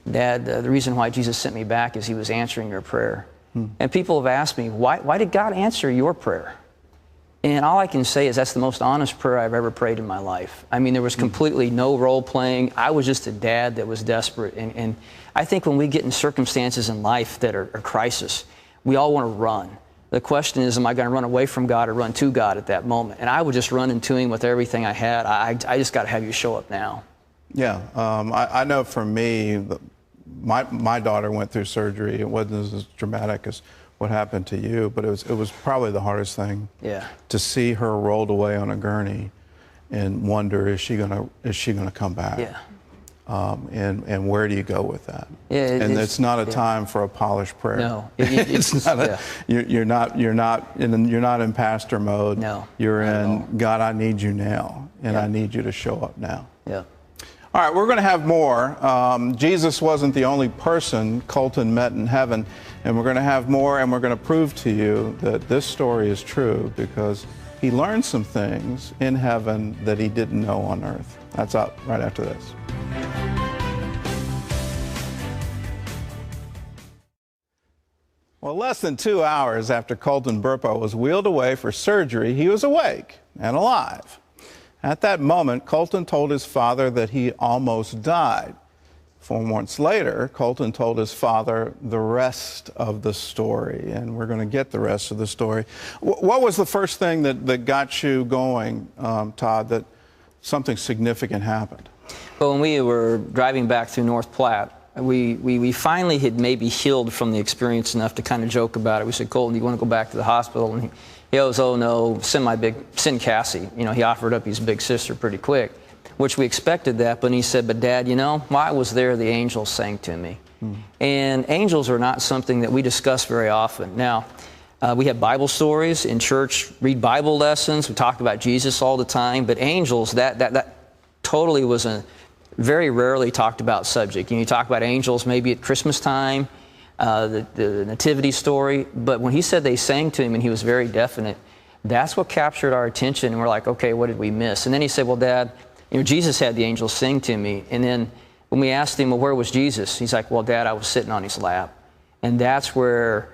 Dad, the reason why Jesus sent me back is he was answering your prayer. And people have asked me, why did God answer your prayer? And all I can say is that's the most honest prayer I've ever prayed in my life. I mean, there was completely no role playing. I was just a dad that was desperate. And I think when we get in circumstances in life that are crisis, we all want to run. The question is, am I going to run away from God or run to God at that moment? And I would just run into him with everything I had. I just got to have you show up now. Yeah, I know for me, my daughter went through surgery. It wasn't as dramatic as what happened to you, but it was probably the hardest thing. Yeah. To see her rolled away on a gurney and wonder, is she gonna come back? Yeah. And where do you go with that? Yeah, it's not a time for a polished prayer. No, it's not. You're not in pastor mode. No, you're in God. I need you now, and I need you to show up now. Yeah. All right, we're going to have more. Jesus wasn't the only person Colton met in heaven, and we're going to have more, and we're going to prove to you that this story is true because he learned some things in heaven that he didn't know on earth. That's up right after this. Well, less than 2 hours after Colton Burpo was wheeled away for surgery, he was awake and alive. At that moment, Colton told his father that he almost died. 4 months later, Colton told his father the rest of the story, and we're going to get the rest of the story. What was the first thing that got you going, Todd, that something significant happened? Well, when we were driving back through North Platte, we finally had maybe healed from the experience enough to kind of joke about it. We said, Colton, do you want to go back to the hospital? And he goes, oh no, send Cassie. You know, he offered up his big sister pretty quick, which we expected that. But he said, but Dad, you know, while I was there, the angels sang to me. And angels are not something that we discuss very often. Now, we have Bible stories in church, read Bible lessons. We talk about Jesus all the time. But angels, that totally was a very rarely talked about subject. You talk about angels maybe at Christmas time, the nativity story, but when he said they sang to him and he was very definite, that's what captured our attention, and we're like, okay, what did we miss? And then he said, well, Dad, you know, Jesus had the angels sing to me. And then when we asked him, well, where was Jesus? He's like, well, Dad, I was sitting on his lap. And that's where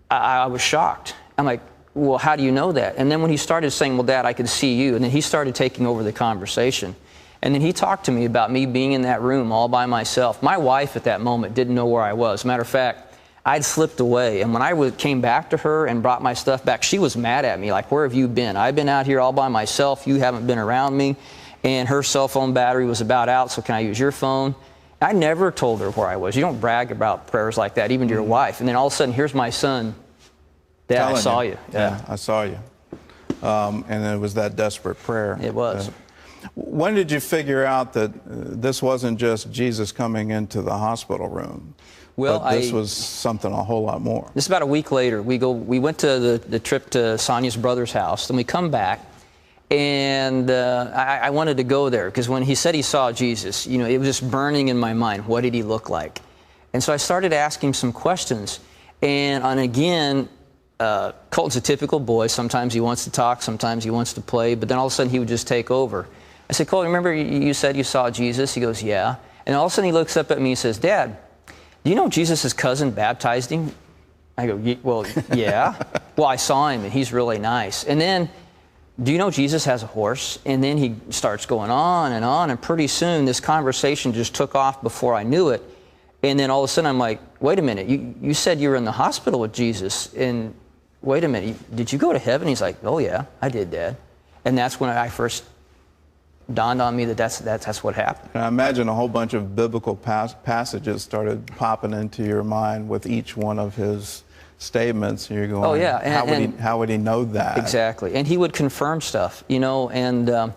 I was shocked. I'm like, well, how do you know that? And then when he started saying, well, Dad, I could see you, and then he started taking over the conversation. And then he talked to me about me being in that room all by myself. My wife at that moment didn't know where I was. Matter of fact, I'd slipped away. And when I came back to her and brought my stuff back, she was mad at me, like, where have you been? I've been out here all by myself. You haven't been around me. And her cell phone battery was about out, so can I use your phone? I never told her where I was. You don't brag about prayers like that, even to your wife. And then all of a sudden, here's my son. Dad, I saw you. Yeah, I saw you. And it was that desperate prayer. It was. When did you figure out that this wasn't just Jesus coming into the hospital room? Well, but this was something a whole lot more. This is about a week later. We went to the trip to Sonia's brother's house. Then we come back, and I wanted to go there because when he said he saw Jesus, you know, it was just burning in my mind. What did he look like? And so I started asking some questions. And again, Colton's a typical boy. Sometimes he wants to talk, sometimes he wants to play, but then all of a sudden he would just take over. I said, Colton, remember you said you saw Jesus? He goes, yeah. And all of a sudden he looks up at me and says, Dad, do you know Jesus' cousin baptized him? I go, well, yeah. Well, I saw him, and he's really nice. And then, do you know Jesus has a horse? And then he starts going on, and pretty soon this conversation just took off before I knew it. And then all of a sudden I'm like, wait a minute, you said you were in the hospital with Jesus, and wait a minute, did you go to heaven? He's like, oh yeah, I did, Dad. And that's when I first dawned on me that that's what happened. And I imagine a whole bunch of biblical passages started popping into your mind with each one of his statements. You're going, oh yeah, how would he know that? Exactly, and he would confirm stuff, you know, and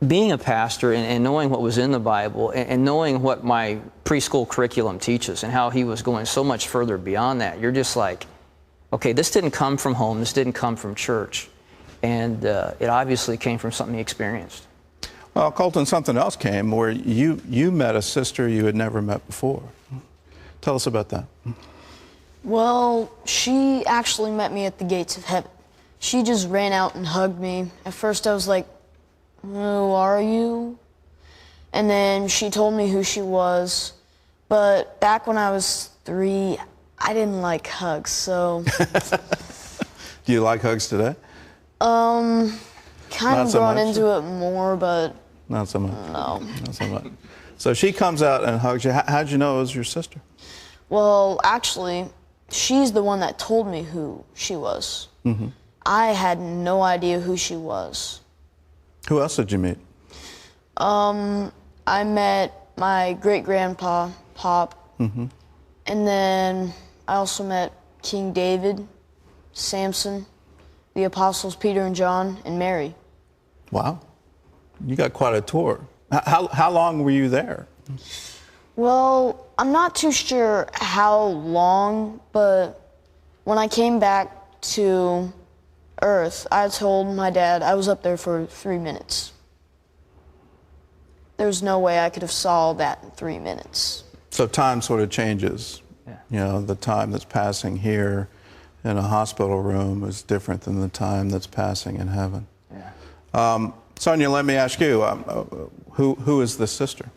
being a pastor and knowing what was in the Bible and knowing what my preschool curriculum teaches and how he was going so much further beyond that, you're just like, okay, this didn't come from home, this didn't come from church, and it obviously came from something he experienced. Well, Colton, something else came where you met a sister you had never met before. Tell us about that. Well, she actually met me at the gates of heaven. She just ran out and hugged me. At first I was like, who are you? And then she told me who she was. But back when I was 3, I didn't like hugs, so... Do you like hugs today? Kind Not of so grown much? into it more, but... Not so much. No. Not so much. So she comes out and hugs you. How'd you know it was your sister? Well, actually, she's the one that told me who she was. Mm-hmm. I had no idea who she was. Who else did you meet? I met my great-grandpa, Pop, Mm-hmm. and then I also met King David, Samson, the apostles Peter and John, and Mary. Wow. You got quite a tour. How long were you there? Well, I'm not too sure how long, but when I came back to Earth, I told my dad I was up there for 3 minutes. There's no way I could have saw that in 3 minutes. So time sort of changes. Yeah. You know, the time that's passing here in a hospital room is different than the time that's passing in heaven. Yeah. Sonia, let me ask you, who is this sister?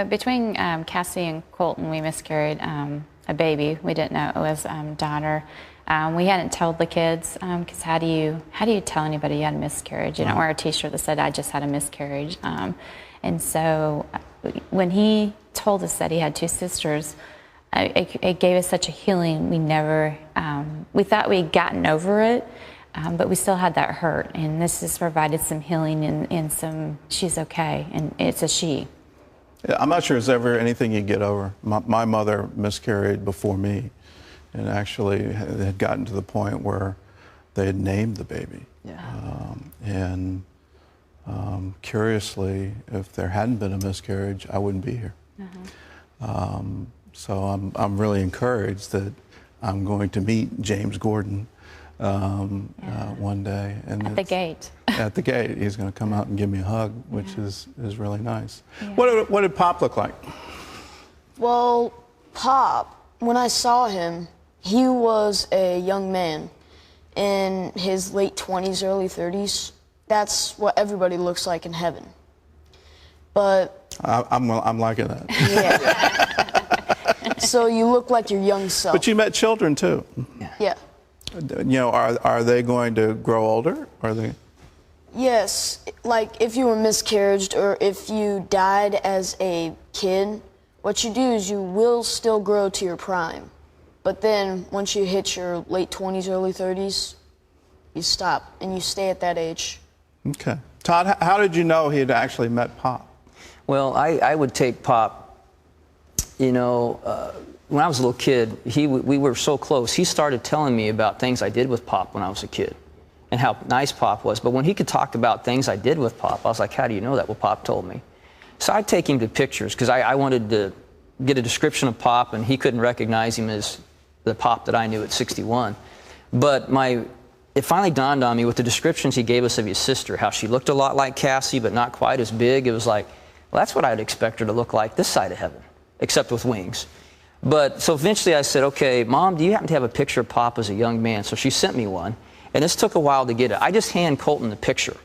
Between Cassie and Colton, we miscarried a baby. We didn't know it was daughter. We hadn't told the kids because how do you tell anybody you had a miscarriage? You don't wear a T-shirt that said I just had a miscarriage. And so when he told us that he had two sisters, it gave us such a healing. We thought we'd gotten over it, but we still had that hurt. And this has provided some healing and some. She's okay, and it's a she. I'm not sure there's ever anything you get over. My mother miscarried before me, and actually had gotten to the point where they had named the baby. Yeah. Curiously, if there hadn't been a miscarriage, I wouldn't be here. So I'm really encouraged that I'm going to meet James Gordon one day. And at the gate. At the gate. He's going to come out and give me a hug, which is really nice. Yeah. What did Pop look like? Well, Pop, when I saw him, he was a young man in his late 20s, early 30s. That's what everybody looks like in heaven. But I'm liking that. Yeah. So you look like your young self. But you met children too. Yeah. You know, are they going to grow older? Are they? Yes. Like if you were miscarried or if you died as a kid, what you do is you will still grow to your prime. But then once you hit your late 20s, early 30s, you stop and you stay at that age. Okay. Todd, how did you know he had actually met Pop? Well, I would take Pop, you know, when I was a little kid, we were so close. He started telling me about things I did with Pop when I was a kid and how nice Pop was. But when he could talk about things I did with Pop, I was like, how do you know that? Well, Pop told me. So I'd take him to pictures because I wanted to get a description of Pop, and he couldn't recognize him as the Pop that I knew at 61. But it finally dawned on me with the descriptions he gave us of his sister, how she looked a lot like Cassie, but not quite as big. It was like, well, that's what I'd expect her to look like this side of heaven, except with wings. But so eventually I said, okay, Mom, do you happen to have a picture of Pop as a young man? So she sent me one, and this took a while to get it. I just hand Colton the picture.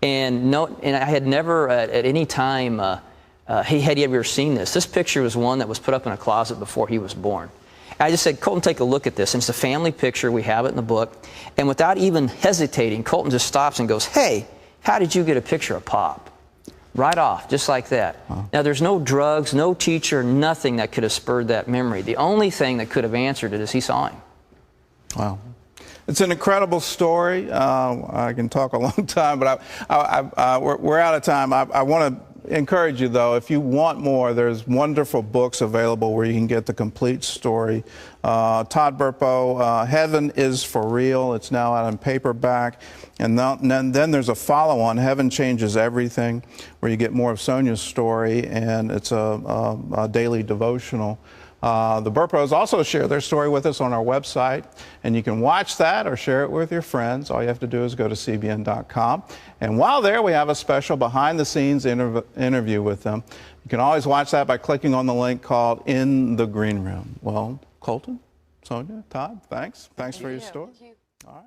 And I had never at any time, had he ever seen this. This picture was one that was put up in a closet before he was born. I just said, Colton, take a look at this. And it's a family picture. We have it in the book. And without even hesitating, Colton just stops and goes, hey, how did you get a picture of Pop? Right off, just like that. Huh. Now, there's no drugs, no teacher, nothing that could have spurred that memory. The only thing that could have answered it is he saw him. Wow. It's an incredible story. I can talk a long time, but we're out of time. I want to encourage you, though, if you want more, there's wonderful books available where you can get the complete story. Todd Burpo, Heaven is for Real. It's now out in paperback. And then there's a follow-on, Heaven Changes Everything, where you get more of Sonia's story, and it's a daily devotional. The Burpos also share their story with us on our website, and you can watch that or share it with your friends. All you have to do is go to cbn.com. And while there, we have a special behind-the-scenes interview with them. You can always watch that by clicking on the link called In the Green Room. Well, Colton, Sonia, Todd, thanks. Thanks for your story. All right.